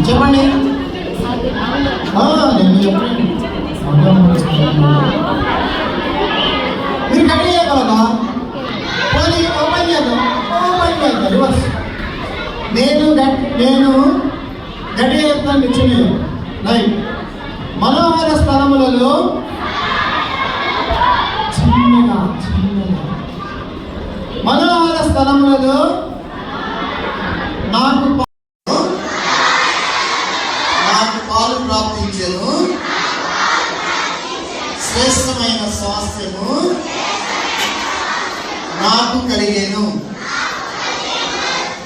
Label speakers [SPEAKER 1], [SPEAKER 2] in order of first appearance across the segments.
[SPEAKER 1] చెప్పండి. నేను చెప్పండి. మీరు కట్ చేయగలరా? పోనీ ఓపెన్ చేద్దాం. రివర్స్. నేను గట్టిగా చెప్తాను. నిచ్చుని రైట్. మనోహర స్థలములలో చిన్నగా మనోహర స్థలములలో నాకు పాలు ప్రాప్తించెను, శ్రేష్టమైన స్వాస్థ్యము నాకు కలిగేను.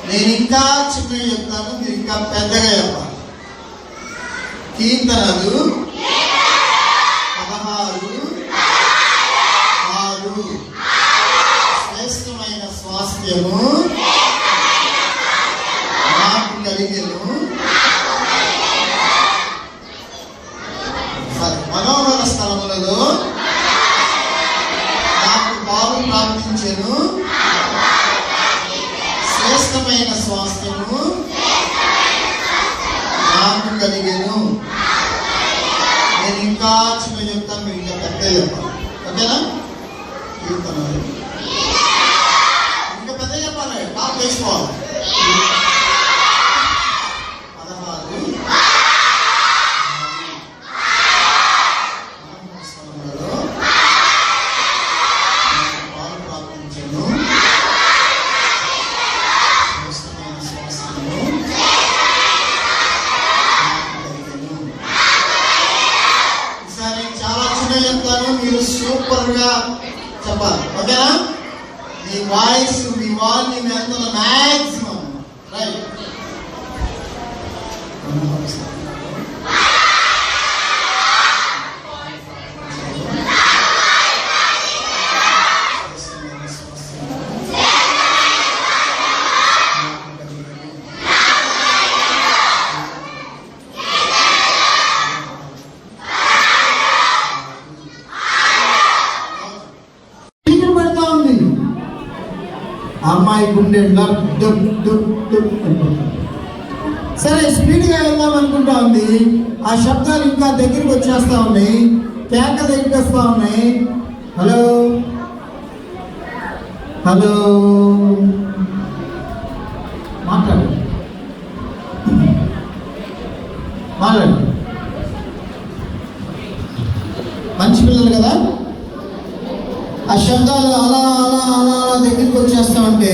[SPEAKER 1] నేను ఇంకా చిన్నగా చెప్తాను, మీరు ఇంకా పెద్దగా చెప్పాలి. కీర్తనలు 16:6 శ్రేష్టమైన స్వాస్థ్యము నాకు కలిగెను. మనోహర స్థలములలో నాకు పాలు ప్రాప్తించెను, శ్రేష్టమైన స్వాస్థ్యము నాకు కలిగెను. నేను ఇంకా చిన్న చెప్తాను, మీరు ఇంకా పెద్ద చెప్పాలి. ఓకేనా? కీర్తనలు ఇంకా పెద్ద చెప్పాలి, టాప్ వేసుకోవాలి. 16 మీరు సూపర్గా చెప్పాలి. ఓకేనా? మీ వాయిస్ మీ వాల్యూమ్ ఎంత మ్యాక్సిమం. రైట్. అమ్మాయి గుండె సరే స్పీడ్గా వెళ్దాం అనుకుంటా ఉంది. ఆ శబ్దాలు ఇంకా దగ్గరికి వచ్చేస్తా ఉన్నాయి, కేక దగ్గరికి వస్తా ఉన్నాయి. హలో హలో మాట్లాడు మంచి పిల్లలు కదా. ఆ శబ్దాలు అలా అలా అలా అలా దగ్గరికి వచ్చేస్తామంటే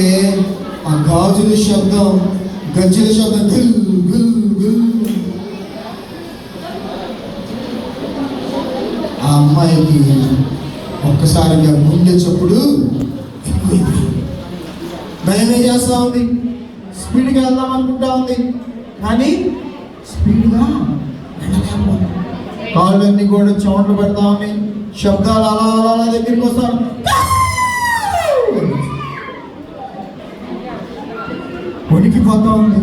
[SPEAKER 1] ఆ గాజుల శబ్దం, గజ్జల శబ్దం గుల్ గుల్ గుల్. ఆ అమ్మాయికి ఒక్కసారిగా గుండె చప్పుడు ఎక్కువైంది. భయమే చేస్తూ ఉంది. స్పీడ్గా వెళ్దాం అనుకుంటా ఉంది, కానీ స్పీడ్గా వెళ్ళలేకపోతుంది. కాళ్ళన్నీ కూడా చెమటలు పెడతా ఉన్నాయి. శబ్దాలు అలా అలా అలా దగ్గరికి వస్తాను. వణికిపోతా ఉంది.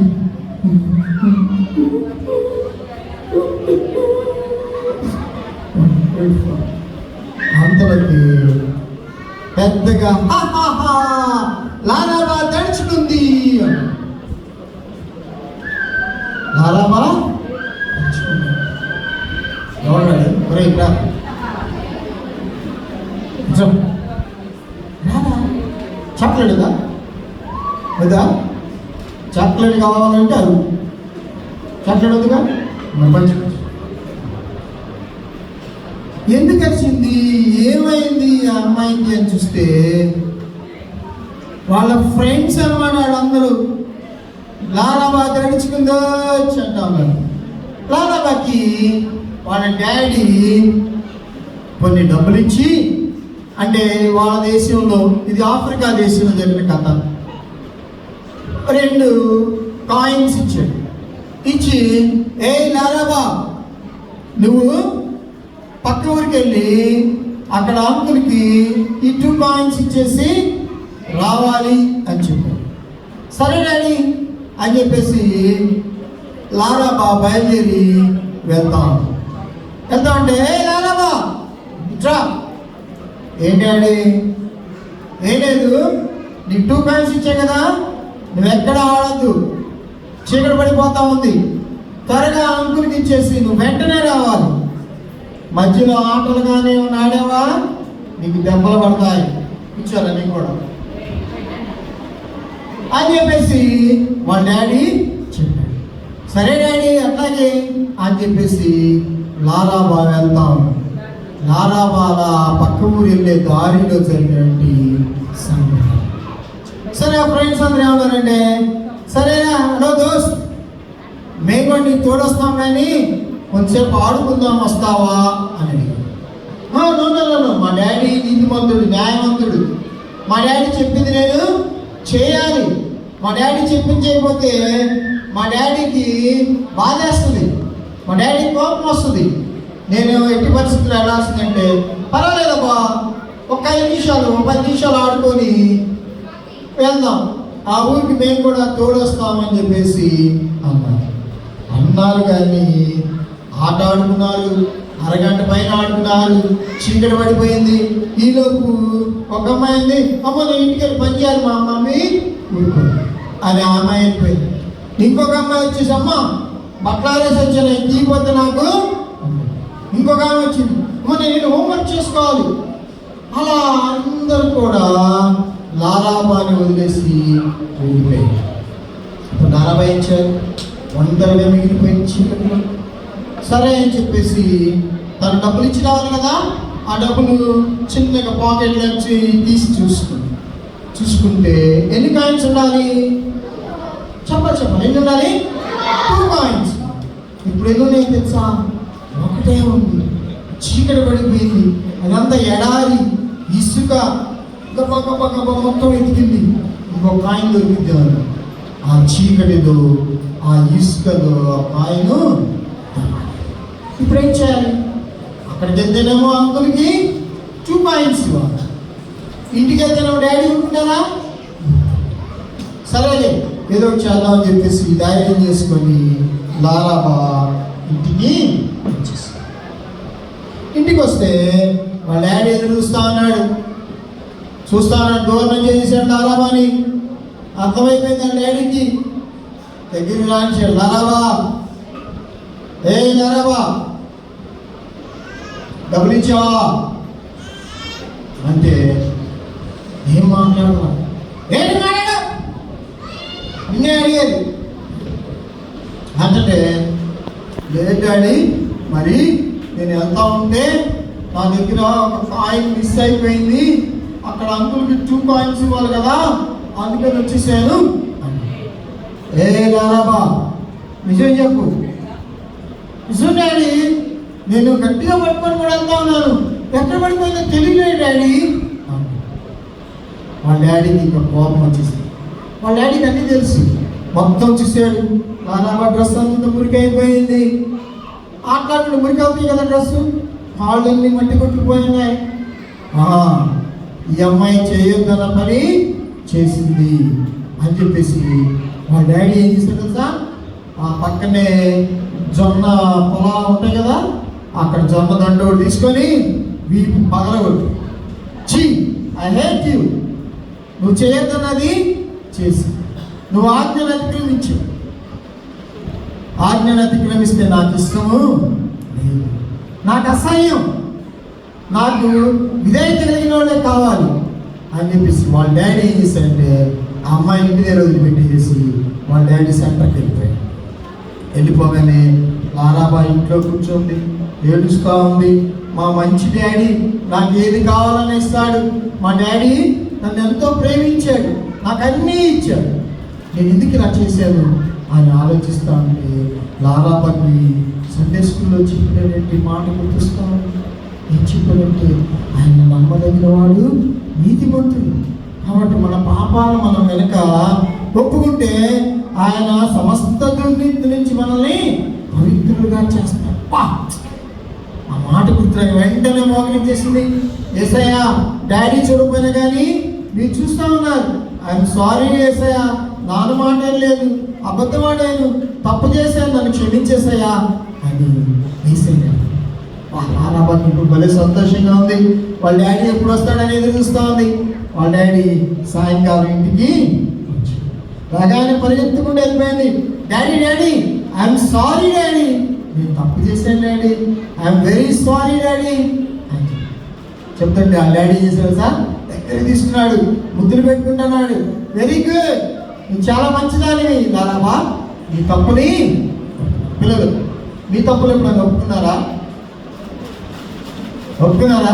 [SPEAKER 1] అంతలోకి పెద్దగా లారాబా తడుచుకుంది. లారాబా ఎవరు ఒరే ఇక్కడ చాక్లెట్గా వద్దా? చాక్లెట్ కావాలంటే అది చాక్లెట్ వద్దుగా. మంచి ఎందుకు వచ్చింది, ఏమైంది ఆ అమ్మాయికి అని చూస్తే వాళ్ళ ఫ్రెండ్స్ అన్నమాట. వాళ్ళందరూ లాలాబా తడిచుకుందో అంటా ఉన్నారు. లాలాబాకి వాళ్ళ డాడీ కొన్ని డబ్బులు ఇచ్చి, అంటే వాళ్ళ దేశంలో, ఇది ఆఫ్రికా దేశంలో జరిగిన కథ, 2 కాయిన్స్ ఇచ్చాడు. ఇచ్చి ఏ లాలాబా నువ్వు పక్క ఊరికి వెళ్ళి అక్కడ అంకుల్కి ఈ 2 కాయిన్స్ ఇచ్చేసి రావాలి అని చెప్పాడు. సరే డాడీ అని చెప్పేసి లాలాబా బయలుదేరి వెళ్తా అంటే లాలాబా ఇట్రా. ఏంటి డాడీ? ఏం లేదు, నీకు 2 కాయిన్స్ ఇచ్చా కదా, నువ్వెక్కడ ఆడద్దు, చీకటి పడిపోతా ఉంది, త్వరగా అంకుల్కి ఇచ్చేసి నువ్వు వెంటనే రావాలి. మధ్యలో ఆటలు కానీ ఆడావా నీకు దెబ్బలు పడతాయి, కూర్చోరా నీకు కూడా అని చెప్పేసి వాళ్ళ డాడీ చెప్పాడు. సరే డాడీ అట్లాగే అని చెప్పేసి లారాబా వెళ్తాం. లారాబాల పక్క ఊరు వెళ్ళే దారిలో జరిగినటువంటి సంఘటన. సరే ఆ ఫ్రెండ్స్ అందరూ ఏమన్నారంటే, సరేనా హలో దోస్త్, మేము కూడా నీకు తోడొస్తాం కానీ కొంచెంసేపు ఆడుకుందాం వస్తావా అని అడిగాడు. మా డాడీ నీతిమంతుడు, న్యాయవంతుడు. మా డాడీ చెప్పింది నేను చేయాలి. మా డాడీ చెప్పింది చేయకపోతే మా డాడీకి బాధేస్తుంది, మా డాడీకి కోపం వస్తుంది. నేను ఎట్టి పరిస్థితులు వెళ్ళాల్సిందంటే పర్వాలేదబ్బా, ఒక 5 నిమిషాలు 10 నిమిషాలు ఆడుకొని వెళ్దాం, ఆ ఊరికి మేము కూడా తోడొస్తామని చెప్పేసి అన్నారు. కానీ ఆట ఆడుకున్నారు, అరగంట పైన ఆడుకున్నారు, చీకటి పడిపోయింది. ఈలోపు ఒక అమ్మాయి అంది, అమ్మ నేను ఇంటికి వెళ్ళి పని చేయాలి మా మమ్మీ ఊరుకోండి అని ఆ అమ్మాయి వెళ్ళిపోయింది. ఇంకొక అమ్మాయి వచ్చేసి, అమ్మ బట్టలారేసి వచ్చాను తీయపోతే నాకు. ఇంకొక ఆమె వచ్చింది, అమ్మ నేను హోంవర్క్ చేసుకోవాలి. అలా అందరూ కూడా లారాబాని వదిలేసి వెళ్ళిపోయారు. ఇప్పుడు లారాబాయి ఇచ్చారు, ఒంటరిగా మిగిలిపోయింది చీకట్లో. సరే అని చెప్పేసి తను డబ్బులు ఇచ్చి రావాలి కదా, ఆ డబ్బులు చిన్నగా పాకెట్లో నుంచి తీసి చూసుకుంటే ఎన్ని కాయిన్స్ ఉండాలి చెప్పాలి ఎన్ని ఉండాలి? 2 కాయిన్స్. ఇప్పుడు ఎన్ని ఉన్నాయి తెలుసా? ఒకటే ఉంది. చీకటి పడిపోయింది, అదంతా ఎడారి, ఇసుక, గబ మొత్తం ఎతికింది. ఇంకో కాయిన్ దొరికింది. ఆ చీకటిలో ఆ ఇసుకలో ఆ కాయిన్. ఇప్పుడు ఏం చేయాలి? అక్కడికి వెళ్తేనేమో అంకుల్కి 2 కాయిన్స్ ఇవ్వాలి, ఇంటికి వెళ్తేనేమో డాడీ ఉంటున్నారా? సరేలే ఏదో చేద్దాం అని చెప్పేసి ధైర్యం చేసుకొని లారాబా ఇంటికి వచ్చేసి, ఇంటికి వస్తే వాళ్ళ డాడీ ఎదురు చూస్తా ఉన్నాడు. దూరం చేసేసాడు లారాబాని. అర్థమైపోయింది వాళ్ళ డాడీకి. దగ్గరికి రానిచ్చాడు, లారాబా ఏ లారాబా డబ్బులు ఇచ్చావా అంటే ఏం మాట్లాడవా? ఏంటి మాట్లాడు నిన్నే అడిగేది అంటే, లేదు డాడీ మరి నేను వెళ్తా ఉంటే నా దగ్గర ఒక కాయిన్ మిస్ అయిపోయింది, అక్కడ అంకుల్కి 2 కాయిన్స్ ఇవ్వాలి కదా, అందుకని వచ్చేసాను. ఏ లారాబా నిజం చెప్పు. నిజం డాడీ, నేను గట్టిగా పట్టుకొని కూడా వెళ్తా ఉన్నాను, ఎక్కడ పడిపోయిందో తెలియలేదు డాడీ. వాళ్ళ డాడీకి ఇంకా కోపం వచ్చేసింది. వాళ్ళ డాడీకి అన్నీ తెలుసు. మొత్తం చూసాడు, లారాబా డ్రెస్ అంతా మురికి అయిపోయింది. ఆటలాడుకుని మురికి అవుతాయి కదా డ్రెస్సు, కాళ్ళన్నీ మట్టి కొట్టుకుపోయినాయి. ఈ అమ్మాయి చేయొద్దన్న పని చేసింది అని చెప్పేసి వాళ్ళ డాడీ ఏం చేశాడు తెలుసా? ఆ పక్కనే జొన్న పొలాలు ఉంటాయి కదా, అక్కడ జొన్న దండ తీసుకొని వీపు పగలగొట్టు, చీ ఐ హేట్ యూ, నువ్వు చేయొద్దన్నది చేసి, నువ్వు ఆజ్ఞను అతిక్రమించు, ఆజ్ఞను అతిక్రమిస్తే నాకు ఇష్టము లేదు, నాకు అసహ్యం, నాకు విధేయత కలిగిన వాళ్ళే కావాలి అని చెప్పేసి వాళ్ళ డాడీ ఏం చేశారంటే ఆ అమ్మాయి ఇంటి దగ్గర వదిలిపెట్టేసి వాళ్ళ డాడీ సెంటర్కి వెళ్ళిపోయాడు. వెళ్ళిపోగానే లారాబా ఇంట్లో కూర్చోండి, ఏడుస్తూ ఉంది. మా మంచి డాడీ నాకు ఏది కావాలని ఇస్తాడు, మా డాడీ నన్ను ఎంతో ప్రేమించాడు, నాకు అన్నీ ఇచ్చాడు, నేను ఎందుకు ఇలా చేశాను అని ఆలోచిస్తూ ఉంటే లారాబాకి సండే స్కూల్లో చెప్పినటువంటి మాట గుర్తిస్తూ ఉంది. ఏం చెప్పాడంటే, ఆయన నమ్మదగిన వాడు, నీతిమంతుడు, కాబట్టి మన పాపాలు మనం వెనుక ఒప్పుకుంటే ఆయన సమస్త దుర్నీతి నుంచి మనల్ని పవిత్రులుగా చేస్తాడు. ఆ మాట గుర్తురాక వెంటనే మోకరించేసింది. యేసయ్య డాడీ చూడకపోయినా కానీ మీరు చూస్తూ ఉన్నారు, ఐఎమ్ సారీ యేసయ్య, నాన్న మాట లేదు, అబద్ధమాడాను, తప్పు చేశాను, నన్ను క్షమించేసయ్యా అని యేసయ్య. లారాబాకి ఇప్పుడు భలే సంతోషంగా ఉంది. వాళ్ళ డాడీ ఎప్పుడు వస్తాడని ఎదురు చూస్తూ ఉంది. వాళ్ళ డాడీ సాయంకాలం ఇంటికి రాగానే పరిగెత్తుకుంటూ వెళ్ళిపోయింది. Daddy daddy I'm sorry daddy, నేను తప్పు చేశాను daddy, I'm very sorry daddy అని చెప్తుంటే ఆ డాడీ చేశాడు సార్, దగ్గర తీసుకున్నాడు, ముద్దులు పెట్టుకుంటున్నాడు. వెరీ గుడ్, నువ్వు చాలా మంచిదానివి లాలాబా, నీ తప్పుని. పిల్లలు మీ తప్పులు ఎప్పుడైనా ఒప్పుకున్నారా? ఒప్పుకున్నారా?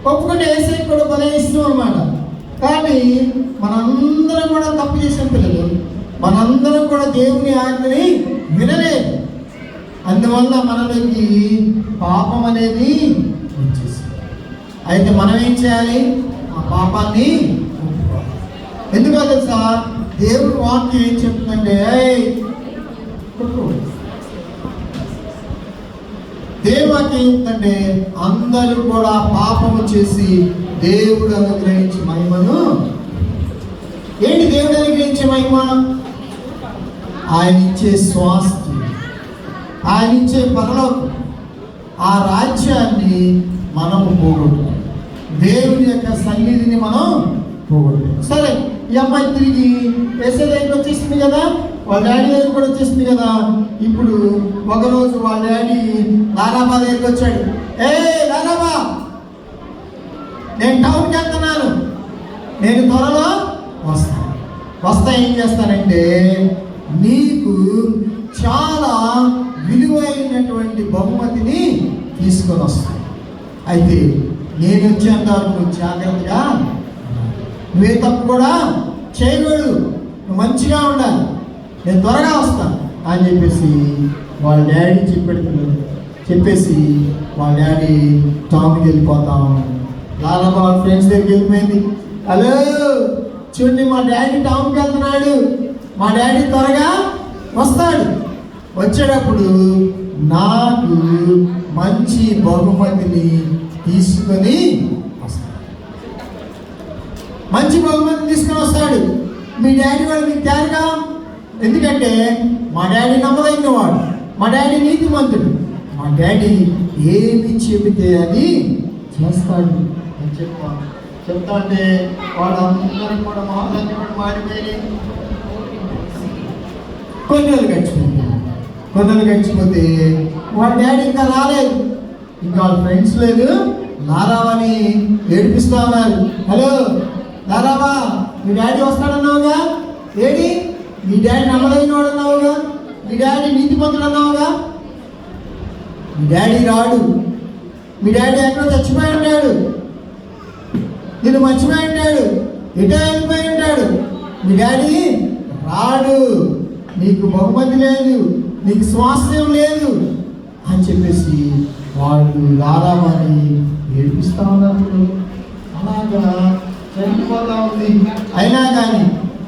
[SPEAKER 1] ఒప్పుకుంటే వేసే కూడా భలే ఇష్టం అనమాట. కానీ మనందరం కూడా తప్పు చేసిన పిల్లలు, మనందరం కూడా దేవుని ఆజ్ఞని వినలేదు. అందువల్ల మనలోకి పాపం అనేది వచ్చేసింది. అయితే మనం ఏం చేయాలి? ఆ పాపాన్ని ఒప్పుకోవాలి. ఎందుకో తెలుసా? దేవుడి వాక్యం ఏం చెప్తుందంటే, దేవుడి వాక్యం ఏంటంటే, అందరూ కూడా పాపము చేసి దేవుడు అనుగ్రహించే మహిమను. ఏంటి దేవుడు అనుగ్రహించే మహిమ? ఆయన ఇచ్చే స్వాస్థ్యం, ఆయన ఇచ్చే పరలోకం, ఆ రాజ్యాన్ని మనము పోగొట్టుకోం. దేవుని యొక్క సన్నిధిని మనం పోగొట్టుకోం. సరే, ఈ అమ్మాయి తిరిగి ఎస్ఐ దగ్గరికి వచ్చేసింది కదా, వాళ్ళ డాడీ దగ్గర కూడా వచ్చేసింది కదా. ఇప్పుడు ఒకరోజు వాళ్ళ డాడీ లాలాబా దగ్గరికి వచ్చాడు. ఏ లాలాబా, నేను టౌన్కి వెళ్తున్నాను, నేను త్వరలో వస్తా ఏం చేస్తానంటే నీకు చాలా విలువైనటువంటి బహుమతిని తీసుకొని వస్తాను. అయితే నేను వచ్చేంత వరకు నువ్వు జాగ్రత్తగా, నువ్వే తప్పు కూడా చేయకూడదు, నువ్వు మంచిగా ఉండాలి, నేను త్వరగా వస్తాను అని చెప్పేసి వాళ్ళ డాడీ చెప్పేసి వాళ్ళ డాడీ టౌన్కి వెళ్ళిపోతాం. లాలాబా వాళ్ళ ఫ్రెండ్స్ దగ్గరికి వెళ్ళిపోయింది. హలో చూడండి, మా డాడీ టౌన్కి వెళ్తున్నాడు, మా డాడీ త్వరగా వస్తాడు, వచ్చేటప్పుడు నాకు మంచి బహుమతిని తీసుకొని వస్తాడు. మంచి బహుమతిని తీసుకొని వస్తాడు. మీ డాడీ వాడు మీకు తేరగా, ఎందుకంటే మా డాడీ నమ్మదగిన వాడు, మా డాడీ నీతిమంతుడు, మా డాడీ ఏమి చెబితే అది చేస్తాడు అని చెప్తా అంటే వాళ్ళందరూ కూడా మహారాజు కూడా మారిపోయి కొన్ని రోజులు గడిచిపోతే వాళ్ళ డాడీ ఇంకా రాలేదు. ఇంకా వాళ్ళ ఫ్రెండ్స్ లేదు, లారావని ఏడిపిస్తా ఉన్నారు. హలో లారావా, మీ డాడీ వస్తాడన్నావుగా, ఏడి మీ డాడీ నమ్మదగిన వాడు అన్నావుగా, మీ డాడీ నీతిమంతుడు అన్నావుగా, మీ డాడీ రాడు, మీ డాడీ ఎక్కడో చచ్చిపోయి ఉంటాడు, నేను మర్చిపోయి ఉంటాడు, ఎటో వెళ్ళిపోయి ఉంటాడు, మీ డాడీ రాడు, నీకు బహుమతి లేదు, నీకు స్వాస్థ్యం లేదు అని చెప్పేసి వాళ్ళు లారామని ఏడిపిస్తా ఉన్నారు. అలాగా చనిపోతా ఉంది. అయినా కానీ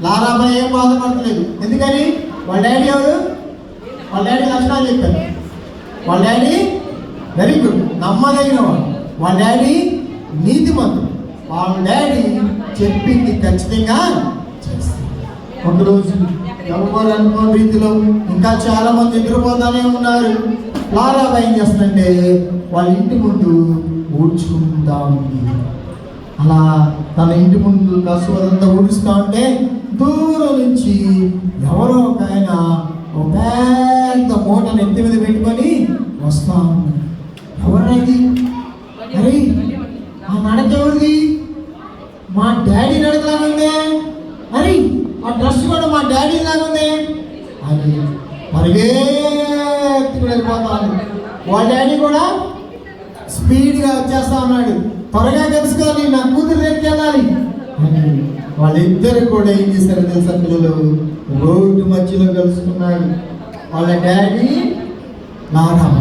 [SPEAKER 1] లారామ ఏం బాధపడలేదు. ఎందుకని? వాళ్ళ డాడీ ఎవరు? వాళ్ళ డాడీ లక్షణాలు చెప్పారు. వాళ్ళ డాడీ వెరీ గుడ్, నమ్మదగిన వాడు, వాళ్ళ డాడీ నీతిమంతుడు, వాళ్ళ డాడీ చెప్పింది ఖచ్చితంగా చేస్తారు. ఒకరోజు ఎవరు అనుకోని రీతిలో ఇంకా చాలా మంది నిద్రపోతానే ఉన్నారు. లారాబా ఏం చేస్తుందంటే వాళ్ళ ఇంటి ముందు ఊడ్చుకుంటా ఉంది. అలా తన ఇంటి ముందు కసువదంతా ఊడుస్తూ ఉంటే దూరం నుంచి ఎవరో ఒక ఆయన ఒక పెద్ద మూటను ఎత్తి మీద పెట్టుకొని వస్తా ఉన్నారు. ఎవరైంది? అరే ఆ నడక ఎవరిది? మా డాడీ నడకలాగుందే, అరే ఆ డ్రెస్ కూడా మా డాడీ లాగుంది అని పరిగెత్తుకుని వెళ్ళిపోతాను. వాళ్ళ డాడీ కూడా స్పీడ్గా వచ్చేస్తా ఉన్నాడు. త్వరగా కలుసుకోవాలి, నా కూతురు దగ్గరికి వెళ్ళాలి అని వాళ్ళిద్దరు కూడా ఏం చేశారు తెలుసా పిల్లలు? రోడ్డు మధ్యలో కలుసుకున్నాడు. వాళ్ళ డాడీ లారామ,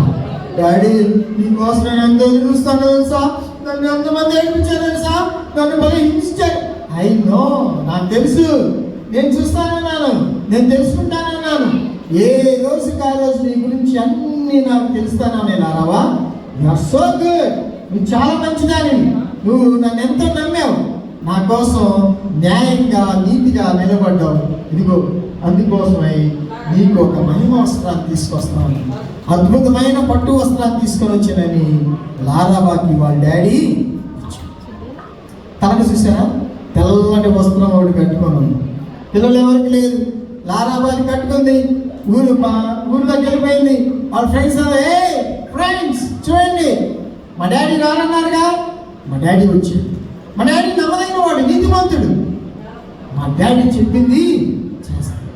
[SPEAKER 1] డాడీ నీకోసం నేను ఎంత చూస్తాను తెలుసా, నన్ను ఎంతమంది ఏడిపించారు తెలుసా, నన్ను మళ్ళీ హింసించారు. నో, నాకు తెలుసు, నేను చూస్తానన్నాను, నేను తెలుసుకుంటానన్నాను, ఏ రోజుకి ఆ రోజు నీ గురించి అన్నీ నాకు తెలుస్తానని లారావా. యూఆర్ సో గుడ్, నువ్వు చాలా మంచిదాని, నువ్వు నన్ను ఎంతో నమ్మావు, నా కోసం న్యాయంగా నీతిగా నిలబడ్డావు. ఇదిగో అందుకోసమై నీకు ఒక మహిమ వస్త్రాన్ని తీసుకొస్తాను, అద్భుతమైన పట్టు వస్త్రాన్ని తీసుకొని వచ్చానని లారాబాకి వాళ్ళ డాడీ తనకు చూసారా, తెల్లటి వస్త్రం వాడు కట్టుకున్నాను. పిల్లలు ఎవరికి లేదు. లారాబాది కట్టుకుంది, ఊరిలోకి వెళ్ళిపోయింది. వాళ్ళ ఫ్రెండ్స్ ఫ్రెండ్స్ చూడండి, మా డాడీ రానన్నారుగా. మా డాడీ వచ్చాడు. మా డాడీ నమ్మదైన వాడు, నీతిమంతుడు. మా డాడీ చెప్పింది చేస్తాడు.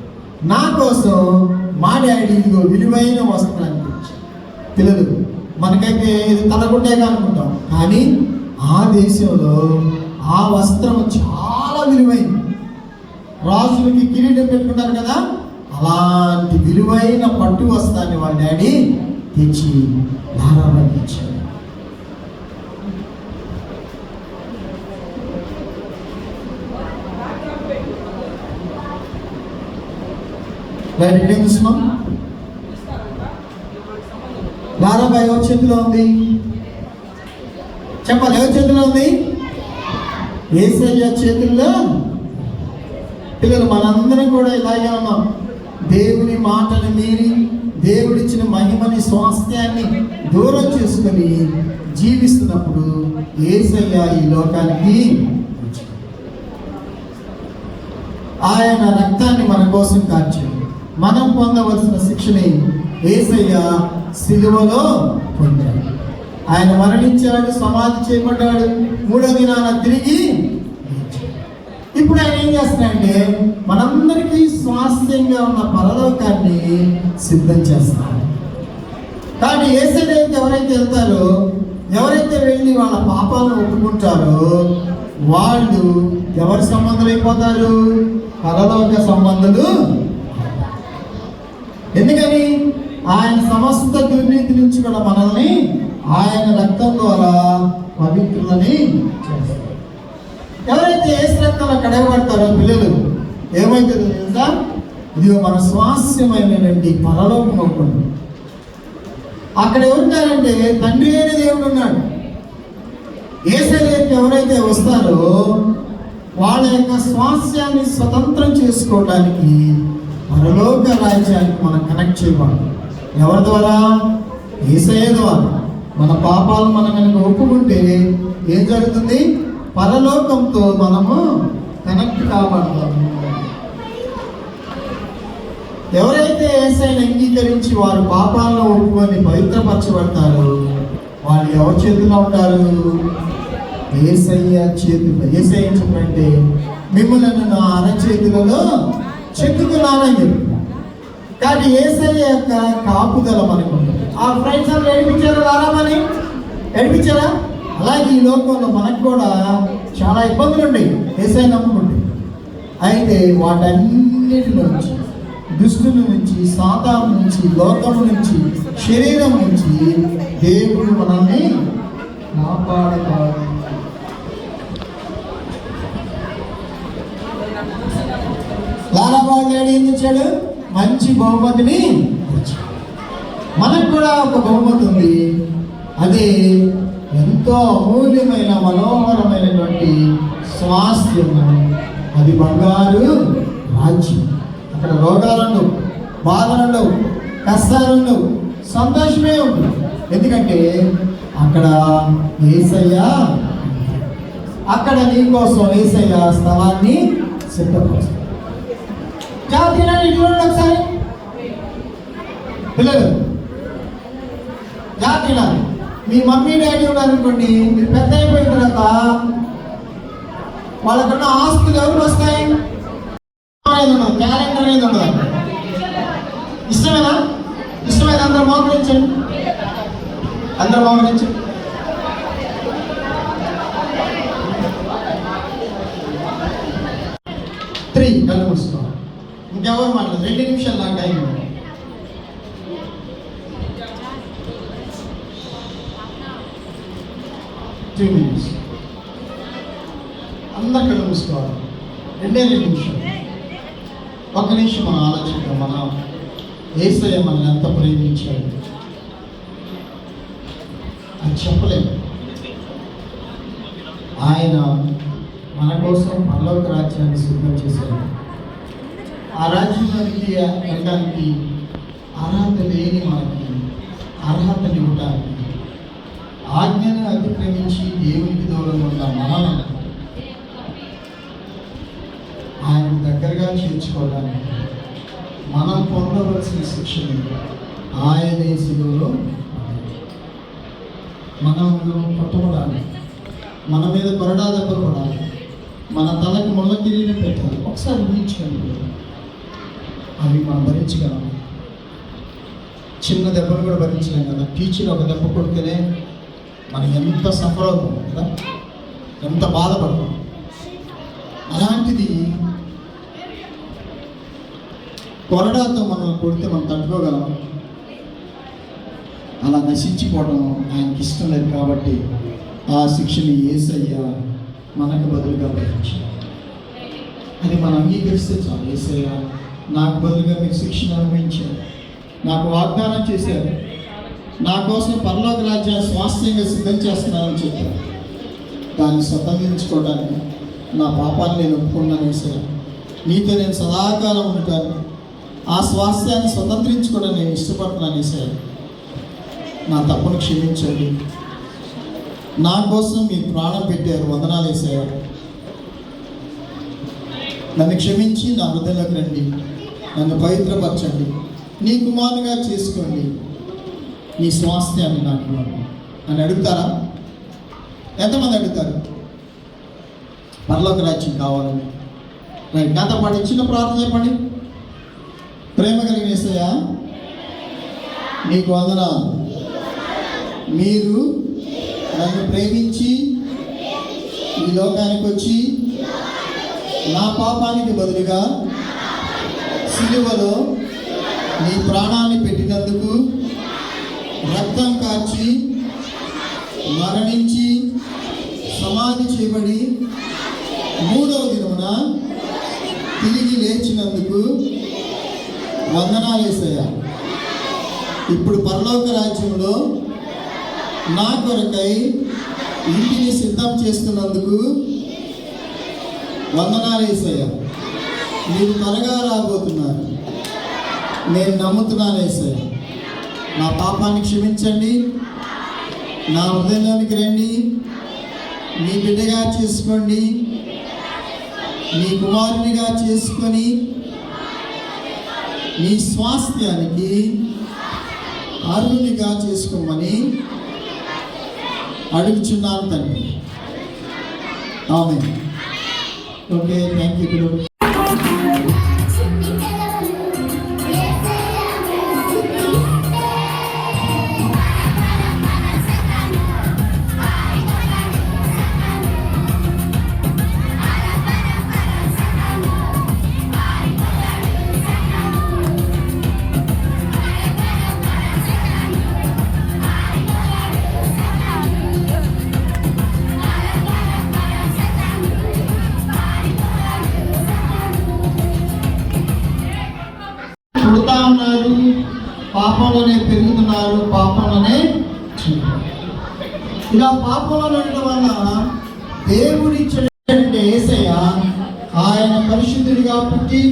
[SPEAKER 1] నా కోసం మా డాడీ ఇదిగో విలువైన వస్త్రాన్ని తెచ్చాడు. పిల్లలు మనకైతే ఇది తలగుడ్డేగా అనుకుంటాం, కానీ ఆ దేశంలో ఆ వస్త్రం చాలా విలువైంది. రాజులకి కిరీటం పెట్టుకుంటారు కదా, అలాంటి విలువైన పట్టు వస్త్రాన్ని వాళ్ళ డాడీ తెచ్చి లారాబాయికి ఇచ్చాడు. ఏం చూస్తున్నాం? లారాబాయి ఎవరి చేతిలో ఉంది చెప్పాలి? ఎవరి చేతిలో ఉంది? యేసయ్య చేతుల్లో. పిల్లలు మనందరం కూడా ఇలాగే ఉన్నాం. దేవుని మాటను మీరి దేవుడిచ్చిన మహిమని స్వాస్థ్యాన్ని దూరం చేసుకొని జీవిస్తున్నప్పుడు యేసయ్య ఈ లోకానికి ఆయన రక్తాన్ని మన కోసం కార్చాడు. మనం పొందవలసిన శిక్షని యేసయ్య సిలువలో పొందాడు. ఆయన మరణించాడు, సమాధి చేయబడ్డాడు, 3వ దినాన తిరిగి. ఇప్పుడు ఆయన ఏం చేస్తున్నాడంటే మనందరికీ స్వాస్థ్యంగా ఉన్న పరలోకాన్ని సిద్ధం చేస్తాడు. కానీ యేసయ్య దగ్గరికి ఎవరైతే వెళ్తారో, ఎవరైతే వెళ్ళి వాళ్ళ పాపాలను ఒప్పుకుంటారో వాళ్ళు ఎవరి సంబంధులు అయిపోతారు? పరలోక సంబంధులు. ఎందుకని? ఆయన సమస్త దుర్నీతి నుంచి కూడా మనల్ని ఆయన రక్తం ద్వారా పవిత్రులని చేస్తారు. ఎవరైతే యేసు రక్తంలో కడగబడతారో పిల్లలు ఏమైతుందో తెలుసా? ఇది మన స్వాస్యమైనటువంటి పరలోకం అవుతుంది. అక్కడ ఎవరున్నారంటే తండ్రి అయిన దేవుడు ఉన్నాడు. యేసయ్యకి ఎవరైతే వస్తారో వాళ్ళ యొక్క స్వాస్యాన్ని స్వతంత్రం చేసుకోవడానికి పరలోక రాజ్యానికి మనం కనెక్ట్ చేయవాలి. ఎవరి ద్వారా? యేసయ్య ద్వారా. మన పాపాలు మనం కనుక ఒప్పుకుంటే ఏం జరుగుతుంది? పరలోకంతో మనము కనెక్ట్ కాబడతాము. ఎవరైతే యేసయ్యను అంగీకరించి వారు పాపాలను ఒప్పుకొని పవిత్రపరచబడతారో వాళ్ళు ఎవరి చేతిలో ఉంటారు? యేసయ్య చేతిలో. యేసయ్య చెప్పంటే మిమ్మల్ని నా అరచేతులలో చెక్కుతున్నానని చెప్పి. కానీ యేసయ్య యొక్క కాపుదల మనకు ఉంటుంది. ఆ ఫ్రెండ్స్ అందరూ ఏడిపించారా? రారామని ఏడిపించారా? అలాగే ఈ లోకంలో మనకు కూడా చాలా ఇబ్బందులు ఉన్నాయి యేసయ్య నమ్ముకుంటే. అయితే వాటన్నిటి నుంచి, దుష్టుల నుంచి, సాతాను నుంచి, లోకం నుంచి, శరీరం నుంచి దేవుడు మనల్ని కాపాడతాడు. లారాబాయి డాడీ ఏం ఇచ్చాడు? మంచి బహుమతిని ఇచ్చాడు. మనకు కూడా ఒక బహుమతి ఉంది. అదే ఎంతో అమూల్యమైన మనోహరమైనటువంటి స్వాస్థ్యము. అది బంగారు రాజ్యం. అక్కడ రోగాలుండవు, బాధలుండవు, కష్టాలుండవు, సంతోషమే ఉంటుంది. ఎందుకంటే అక్కడ యేసయ్య, అక్కడ నీకోసం యేసయ్య స్థలాన్ని సిద్ధపరుస్తాడు. జాగ్రత్త చూడండి ఒకసారి పిల్లలు, జాగ్రత్త. మీ మమ్మీ డాడీ ఉన్నారనుకోండి, మీరు పెద్ద అయిపోయిన తర్వాత వాళ్ళకున్న ఆస్తులు ఎవరు వస్తాయి? క్యాలెండర్ అనేది ఉండదు. ఇష్టమేనా? ఇష్టమైన అందరూ మోకరించండి, అందరూ మోకరించండి. కళ్ళు మూసుకోవాలి. ఇంకెవరు మాట్లాడదు. 2 నిమిషాలు నాకు టైం. అందరు కళ్ళు మూసుకోవాలి. 2 నిమిషాలు. 1 నిమిషం మనం ఆలోచిద్దాం. మన యేసయ్య మనల్ని ఎంత ప్రేమించాడు అది చెప్పలేము. ఆయన మన కోసం పరలోక రాజ్యాన్ని సిద్ధం చేశాడు. ఆ రాజ్యానికి వెళ్ళడానికి అర్హత లేని మనకి అర్హతని ఇవ్వడానికి, ఆజ్ఞను అతిక్రమించి దేవునికి దూరంగా ఉన్న మనల్ని ఆయన దగ్గరగా చేర్చుకోవడానికి మనం పొందవలసిన శిక్షని ఆయనే శిలువలో మనం పట్టుబడాలి, మన మీద కొరడా దెబ్బ పడాలి, మన తలకు ముళ్ళ కిరీటం పెట్టాలి. ఒకసారి ఊహించుకోండి, అవి మనం భరించగలం. చిన్న దెబ్బలు కూడా భరించలేం కదా. టీచర్ ఒక దెబ్బ కొడితేనే మనం ఎంత సఫర్ అవుతాం కదా, ఎంత బాధపడతాం. అలాంటిది కొరడాతో మనం కొడితే మనం తట్టుకోగలం. అలా నశించిపోవడం ఆయనకి ఇష్టం లేదు. కాబట్టి ఆ శిక్షని యేసయ్య మనకు బదులుగా భరించాడు. అది మనం అంగీకరిస్తే చాలు. యేసయ్య నాకు బదులుగా మీకు శిక్షణ అనుభవించారు, నాకు వాగ్దానం చేశారు, నా కోసం పరలోక రాజ్యాన్ని స్వాస్థ్యంగా సిద్ధం చేస్తున్నానని చెప్పారు. దాన్ని స్వతంత్రించుకోవడానికి నా పాపాన్ని నేను ఒప్పుకున్నాను. యేసయ్య నీతో నేను సదాకాలం ఉంటాను, ఆ స్వాస్థ్యాన్ని స్వతంత్రించుకోవడం నేను ఇష్టపడుతున్నాను. యేసయ్య నా తప్పును క్షమించండి, నా కోసం మీరు ప్రాణం పెట్టారు, వందనాలు యేసయ్య. నన్ను క్షమించి నా హృదయంలోకి రండి, నన్ను పవిత్రపరచండి, నీ కుమారునిగా చేసుకోండి, నీ స్వాస్థ్యాన్ని నాకు అని అడుగుతారా? ఎంతమంది అడుగుతారు పరలోక రాజ్యం కావాలని? రైట్, నాతో పాటు చిన్న ప్రార్థన చెప్పండి. ప్రేమ కలిగిన యేసయ్య నీకు వందనాలు, మీరు నన్ను ప్రేమించి ఈ లోకానికి వచ్చి నా పాపానికి బదులుగా సిలువలో నీ ప్రాణాన్ని పెట్టినందుకు, రక్తం కార్చి మరణించి సమాధి చేయబడి 3వ దినమున తిరిగి లేచినందుకు వందనాలు యేసయ్య. ఇప్పుడు పరలోక రాజ్యంలో నా కొరకై ఇంటిని సిద్ధం చేస్తున్నందుకు వందనాలు యేసయ్య. మీరు త్వరగా రాబోతున్నారు, నేను నమ్ముతున్నాను యేసయ్య. నా పాపాన్ని క్షమించండి, నా హృదయంలోనికి రండి, మీ బిడ్డగా చేసుకోండి, మీ కుమారునిగా చేసుకొని మీ స్వాస్థ్యానికి అర్హునిగా చేసుకోమని అడుగుచున్నాను తండ్రి. ఆమేన్. Okay, thank you. పుడతా ఉన్నారు, పాపంలోనే పెరుగుతున్నారు, పాపంలోనే ఇలా పాపంలో ఉండడం వల్ల దేవుడిచ్చినటువంటి యేసయ్య ఆయన పరిశుద్ధుడిగా పుట్టి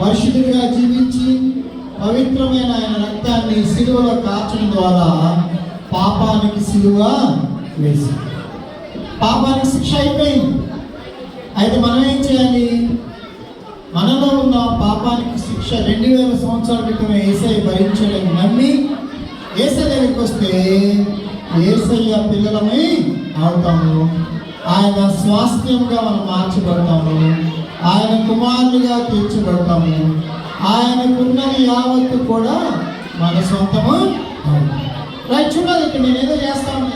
[SPEAKER 1] పరిశుద్ధుడిగా జీవించి పవిత్రమైన ఆయన రక్తాన్ని సిలువలో కార్చడం ద్వారా పాపానికి సిలువ వేసి పాపానికి శిక్ష అయిపోయింది. అయితే మనం ఏం చేయాలి? మనలో ఉన్న పాపానికి శిక్ష 2000 సంవత్సరాల క్రితమే యేసయ్య భరించడానికి నమ్మి యేసయ్య దగ్గరికి వస్తే యేసయ్య పిల్లలమై అవుతాము. ఆయన స్వాస్థ్యంగా మనం మార్చబడతాము, ఆయన కుమారులుగా తీర్చబడతాము, ఆయనకున్నది యావత్తు కూడా మన సొంతము. రైట్, చూడాలి ఇక్కడ నేను ఏదో చేస్తాను.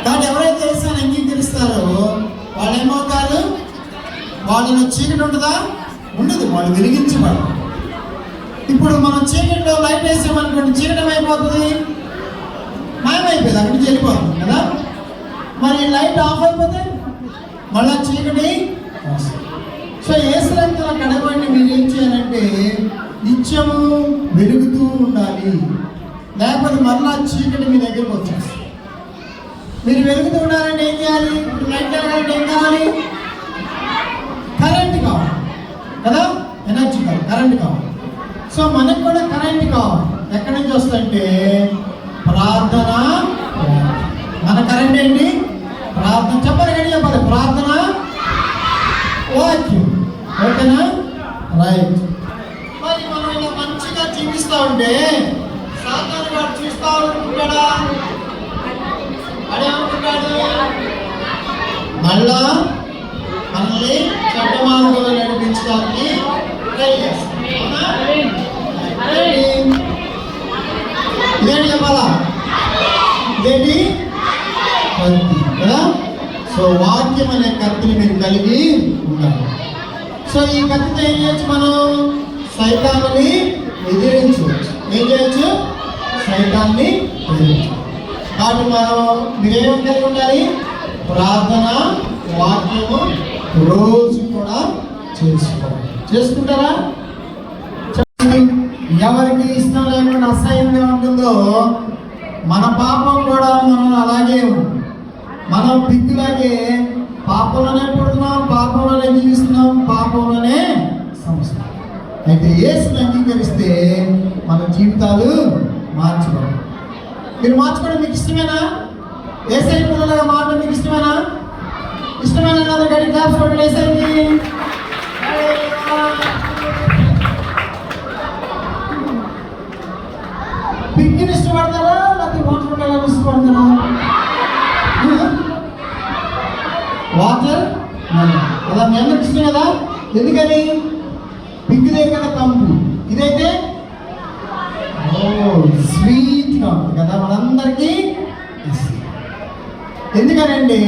[SPEAKER 1] కానీ ఎవరైతే యేసయ్యను అంగీకరిస్తారో వాళ్ళు ఏమవుతారు? వాళ్ళలో చీకటి ఉంటుందా? ఉండదు, వాళ్ళు వెలిగించబడరు. ఇప్పుడు మనం చీకటిలో లైట్ వేసామనుకోండి, చీకటి అయిపోతుంది, మాయమైపోయింది, అక్కడి నుంచి వెళ్ళిపోతుంది కదా. మరి లైట్ ఆఫ్ అయిపోతే మళ్ళా చీకటి. సో యేసు రక్తంలో కడగబడి మీరు ఏం చేయాలంటే నిత్యము వెలుగుతూ ఉండాలి, లేకపోతే మళ్ళా చీకటి మీ దగ్గరకు వచ్చేస్తుంది. మీరు వెలుగుతూ ఉండాలంటే ఏం చేయాలి? లైట్ వెలగాలంటే ఏం కావాలి? కరెంట్ కావాలి కదా, ఎనర్జీ కావాలి, కరెంట్ కావాలి. సో మనకు కూడా కరెంట్ కావాలి. ఎక్కడి నుంచి వస్తుందంటే ప్రార్థన. మన కరెంట్ ఏంటి? ప్రార్థన చెప్పాలి కానీ చెప్పాలి. ప్రార్థన వాక్యం. ఓకేనా? రైట్. మరి మనం ఇలా మంచిగా జీవిస్తూ ఉంటే సాతాను వాడు చూస్తూ ఉంటాడా? అడేమనుకుంటాడు? మళ్ళా మనల్ని చెడ్డ మార్గంలో నడిపించడానికి ట్రై చేస్తాడు. ఇదేంటి చెప్పాలా? ఇదేంటి కత్తి కదా? సో వాక్యం అనే కత్తిని మీరు కలిగి ఉండాలి. సో ఈ కత్తితో ఏం చేయొచ్చు? మనం సైతాన్ని ఎదిరించవచ్చు. ఏం చేయొచ్చు? సైతాన్ని ఎదిరించవచ్చు. కాబట్టి మీరేమేమి కలిగి ఉండాలి? ప్రార్థన, వాక్యము రోజు కూడా చేసుకుంటారా? ఎవరికి ఇష్టం లేకుండా అసహ్యంగా ఉంటుందో మన పాపం కూడా మనం అలాగే ఉంటుంది. మనం పిక్కులాగే పాపంలోనే పుడుతున్నాం, పాపంలోనే జీవిస్తున్నాం, పాపంలోనే సంస్థ. అయితే యేసుని అంగీకరిస్తే మన జీవితాలు మార్చుకోవాలి. మీరు మార్చుకోవడం మీకు ఇష్టమేనా? యేసై పిల్లలుగా మారడం మీకు ఇష్టమేనా? ఇష్టమైన గడి క్లాస్ కొట్టండి. యేసైకి పిక్కిని ఇష్టపడతారా లేకపోతే వాటర్ ఇష్టపడతారా? వాటర్ అలా మీ అందరికి ఇష్టం కదా? ఎందుకని? పిక్కిదే కదా కంపు, ఇదైతే స్వీట్గా ఉంటుంది కదా, మనందరికీ. ఎందుకనంటే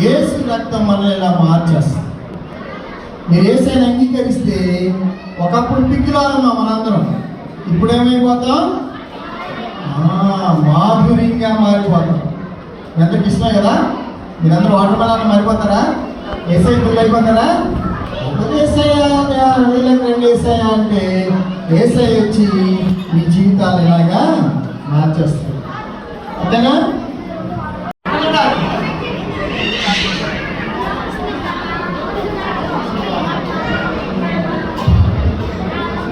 [SPEAKER 1] యేసు రక్తం మనల్ని ఇలా మార్చేస్తుంది. మీరు యేసుని అంగీకరిస్తే ఒకప్పుడు పిక్కిలా ఉన్నాం మనందరం, ఇప్పుడు ఏమైపోతాం? మాధుర్యంగా మారిపోతాం. ఎంతకి ఇష్టమే కదా? మీరందరూ వాటర్ మెలాన్ మారిపోతారా? యేసై పిల్లలు అయిపోతారా? రెండు యేసయ్య అంటే యేసై వచ్చి మీ జీవితాలు ఇలాగా మార్చేస్తారు. అంతేనా?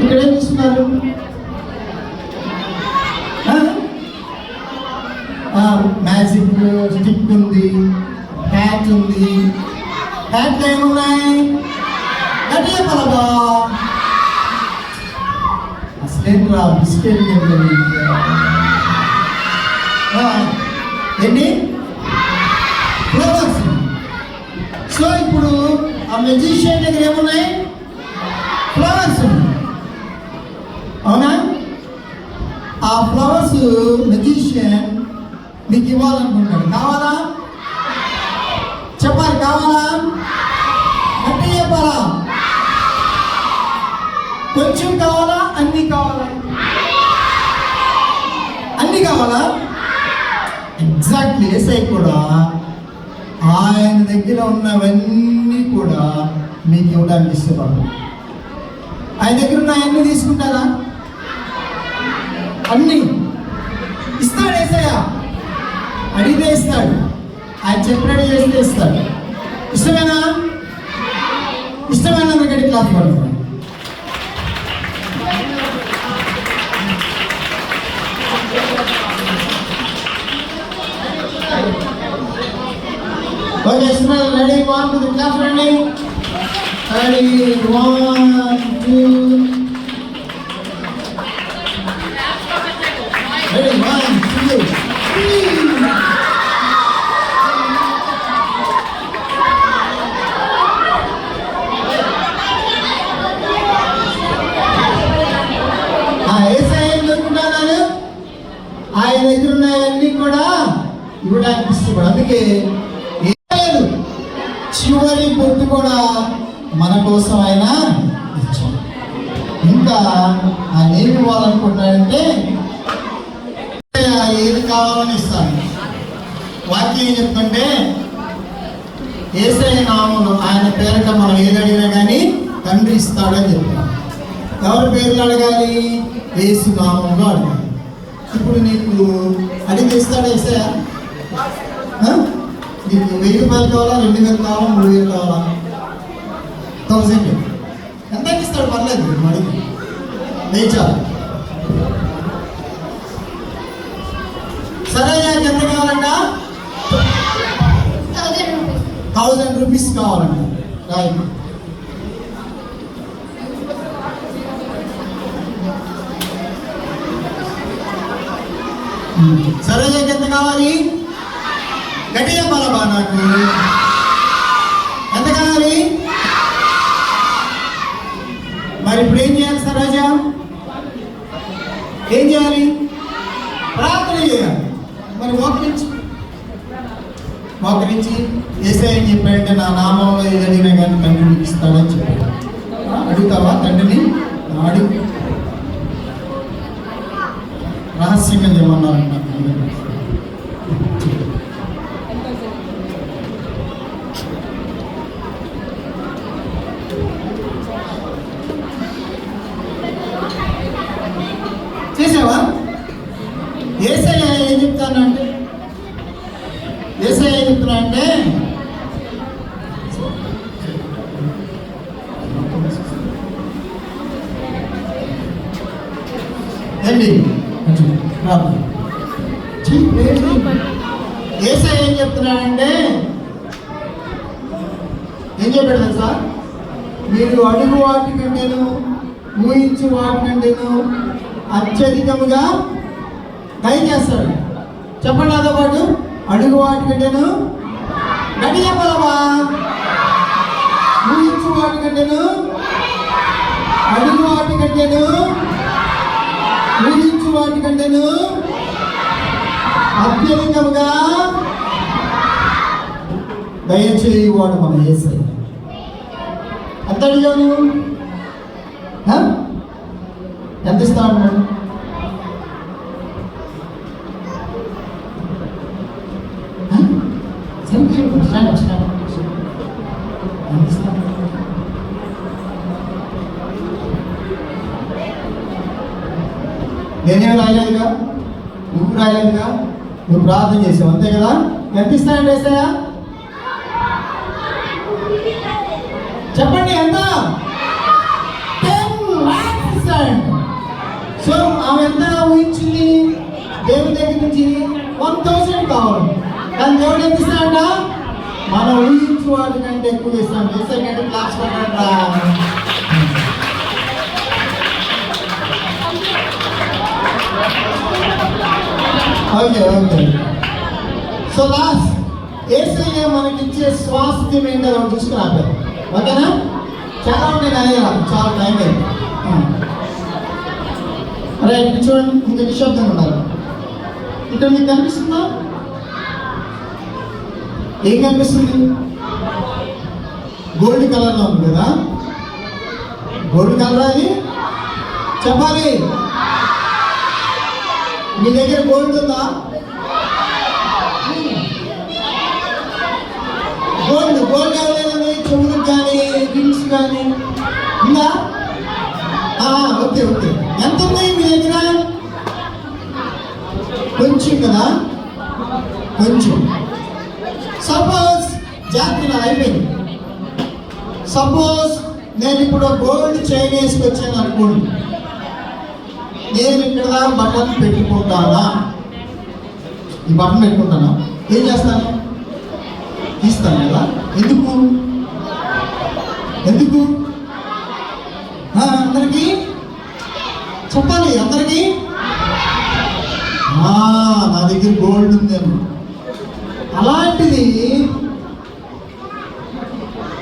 [SPEAKER 1] ఇక్కడ ఏం చూస్తున్నారు? మ్యాజిక్ స్టిక్ ఉంది, హ్యాట్ ఉంది. హ్యాట్ ఏమున్నాయి? గట్టిగా పలగా అసలేంట్రా బిస్కెట్ ఏంటి? ఫ్లవర్స్. సో ఇప్పుడు ఆ మెజిషియన్ దగ్గర ఏమున్నాయి? ఫ్లవర్స్. అవునా? ఆ ఫ్లవర్స్ మెజిషియన్ మీకు ఇవ్వాలనుకుంటాడు. కావాలా? చెప్పాలి. కావాలా? అంటే చెప్పాలా? కొంచెం కావాలా? అన్ని కావాలా? అన్ని కావాలా? ఎగ్జాక్ట్లీ. యేసయ్య కూడా ఆయన దగ్గర ఉన్నవన్నీ కూడా మీకు ఇవ్వడానికి ఇష్టపడతాడు. ఆయన దగ్గర ఉన్న అన్ని తీసుకుంటారా? అన్ని ఇస్తాడు యేసయ్య. అడిగితే ఇస్తాడు, ఆయన చెప్పినట్టు చేస్తే ఇస్తాడు. ఇష్టమేనా? ఇష్టమైన గడి క్లాస్ పడుతుంది. Okay, ready? 1 2 క్లాస్ రండి. రెడీ? 1 2 రెడీ? 1 2 3. ఆయన దగ్గర ఉన్నాయన్నీ కూడా ఇవ్వడానికి ఇష్టపడు. అందుకే చివరి పొట్టు కూడా మన కోసం ఆయన ఇచ్చాడు. ఇంకా ఆయన ఏమి ఇవ్వాలనుకుంటున్నాడంటే ఏది కావాలని ఇస్తాను. వాక్యం ఏం చెప్తుంటే యేసయ్య నామములో ఆయన పేరిట మనం ఏది అడిగినా కానీ తండ్రి ఇస్తాడని చెప్పాడు. ఎవరి పేర్లు అడగాలి? యేసు నామములో అడగాలి. ఇప్పుడు నీకు అడిగి ఇస్తాడా యేసయ్య? నీకు 1000 రూపాయలు కావాలా? 2000 కావాలా? 3000 కావాలా? 1000 ఎంత ఇస్తాడు? పర్లేదు, అడిగి వేచాలి. సరే, ఎంత కావాలంట? 1000 రూపీస్ కావాలంట. రైట్. సరోజకి ఎంత కావాలి? గట్టిగా చెప్పాలబ్బా నాకు. ఎంత కావాలి? మరి ఇప్పుడు ఏం చేయాలి సరోజ? ఏం చేయాలి? ప్రార్థన చేయాలి. మరి మోకరించి యేసయ్య ఏం చెప్పాడంటే, నా నామంలో ఏదైనా కానీ తండ్రిని ఇస్తాడని చెప్పాడు. అడుగుతావా తండ్రిని? అడుగు. రహస్యంగా ఏమన్నారు? చేసావా? యేసయ్య ఏం చెప్తానంటే, యేసయ్య ఏం చెప్తున్నా అంటే, ఏంటి యేసయ్య ఏం చెప్తున్నాడంటే, ఏం చెప్పాడు తెలుసా? మీరు అడుగు వాటి కంటేను ఊహించు వాటి కంటేను అత్యధికముగా దయచేస్తాడు. చెప్పండి నాతో పాటు. అడుగు వాటి కంటేను, గట్టి చెప్పాలమ్మా. ఊహించు వాటి కంటేను, అడుగు వాటి కంటేను, ఊహించు వాటి కంటేను అత్యధికముగా దయచేయువాడు మన యేసయ్య. ఎంత అడిగాను? ఎంత ఇస్తా ఉన్నాడు? నేనేం రాయలేదుగా, నువ్వు రాయలేదుగా, నువ్వు ప్రార్థన చేసావు అంతే కదా. ఎంత ఇస్తానండి యేసయ్య? చెప్పండి ఎంత? 10 lakhs ఇస్తాడు. సో ఆమె ఎంత ఊహించింది? దేవుని దగ్గర నుంచి 1000 కావాలి. కానీ దేవుడు ఎంత ఇస్తాడంట? మనం ఊహించు వాటి కంటే ఎక్కువ ఇస్తాం. యేసయ్య కంటే క్లాస్ పడ్డాడ. ఓకే. సో లాస్ట్ యేసయ్య మనకిచ్చే స్వాస్థ్యం ఏంటో చూసుకుని ఆపారు. ఓకేనా? చాలా ఉంటాయి నాయన, చాలా టైం అయింది. రైట్. చూడండి, ఇంకా నిశ్శబ్దంగా ఉన్నారు. ఇక్కడ మీకు కనిపిస్తుందా? ఏం కనిపిస్తుంది? గోల్డ్ కలర్లో ఉంది కదా. గోల్డ్ కలర్ అది చెప్పాలి. మీ దగ్గర గోల్డ్ ఉందా? గోల్డ్ ఎవరైనా చెవులకు కానీ రింగ్స్ కానీ ఉందా? ఓకే. ఎంత ఉన్నాయి మీ దగ్గర? కొంచెం కదా, కొంచెం. సపోజ్ జాగ్రత్త అయిపోయింది. సపోజ్ నేను ఇప్పుడు గోల్డ్ చైన్ వేసుకొచ్చాను అనుకోండి. నేను ఇక్కడ బటన్ పెట్టుకుంటానా? ఈ బటన్ పెట్టుకుంటానా? ఏం చేస్తాను? తీస్తాను కదా. ఎందుకు? అందరికీ చెప్పాలి. అందరికీ నా దగ్గర గోల్డ్ ఉందేమో. అలాంటిది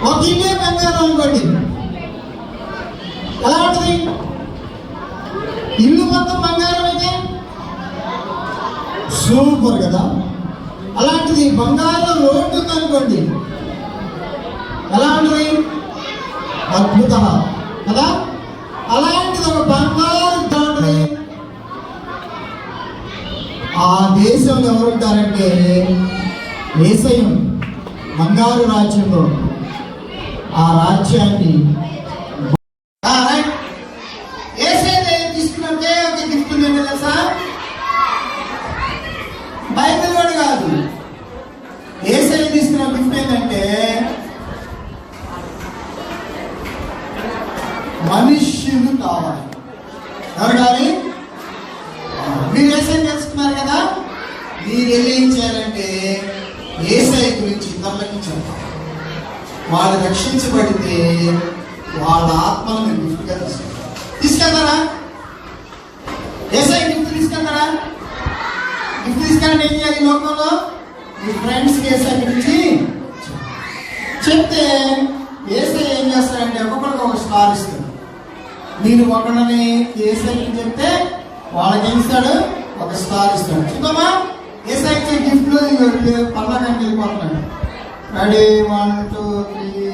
[SPEAKER 1] ఒక ఇల్లే బంగారం అనుకోండి. ఎలా ఉంటుంది? ఇల్లు మొత్తం బంగారం అయితే సూపర్ కదా. అలాంటిది బంగారం రోడ్డు ఉందనుకోండి, ఎలా ఉంటుంది? అద్భుత కదా. అలాంటిది ఒక బంగారు ఉంటుంది. ఆ దేశంలో ఎవరు ఉంటారంటే యేసయ్య బంగారు రాజ్యంలో. ఆ రాజ్యాన్ని తీసుకున్నట్టే ఒక గిఫ్ట్ ఉంది తెలుసా? బైబిల్ వాడు కాదు. యేసయ్య తీసుకున్న గిఫ్ట్ ఏంటంటే మనుష్యులు కావాలి. ఎవరు కావాలి? మీరు యేసయ్య తెలుసుకున్నారు కదా. మీరు ఏం చేయాలంటే యేసయ్య గురించి ఇతరులకి చెప్పాలి. వాళ్ళు రక్షించబడితే వాళ్ళ ఆత్మను గిఫ్ట్గా తీసుకెళ్తారా? ఏసై గిఫ్ట్ తీసుకెళ్తారా? గిఫ్ట్ తీసుకెళ్ళండి. ఏం చేయాలి? ఈ లోకంలో మీ ఫ్రెండ్స్కి ఏసై గురించి చెప్తే ఏసై ఏం చేస్తాడంటే ఒక్కొక్కరికి ఒక స్టార్ ఇస్తాడు. మీరు ఒకళ్ళని ఏసైకి చెప్తే వాళ్ళకి ఏం ఇస్తాడు? ఒక స్టార్ ఇస్తాడు. చూద్దామా ఏసై ఇచ్చే గిఫ్ట్లు పర్లాకానికి వెళ్ళిపోతున్నాడు. రెడీ 1 2 3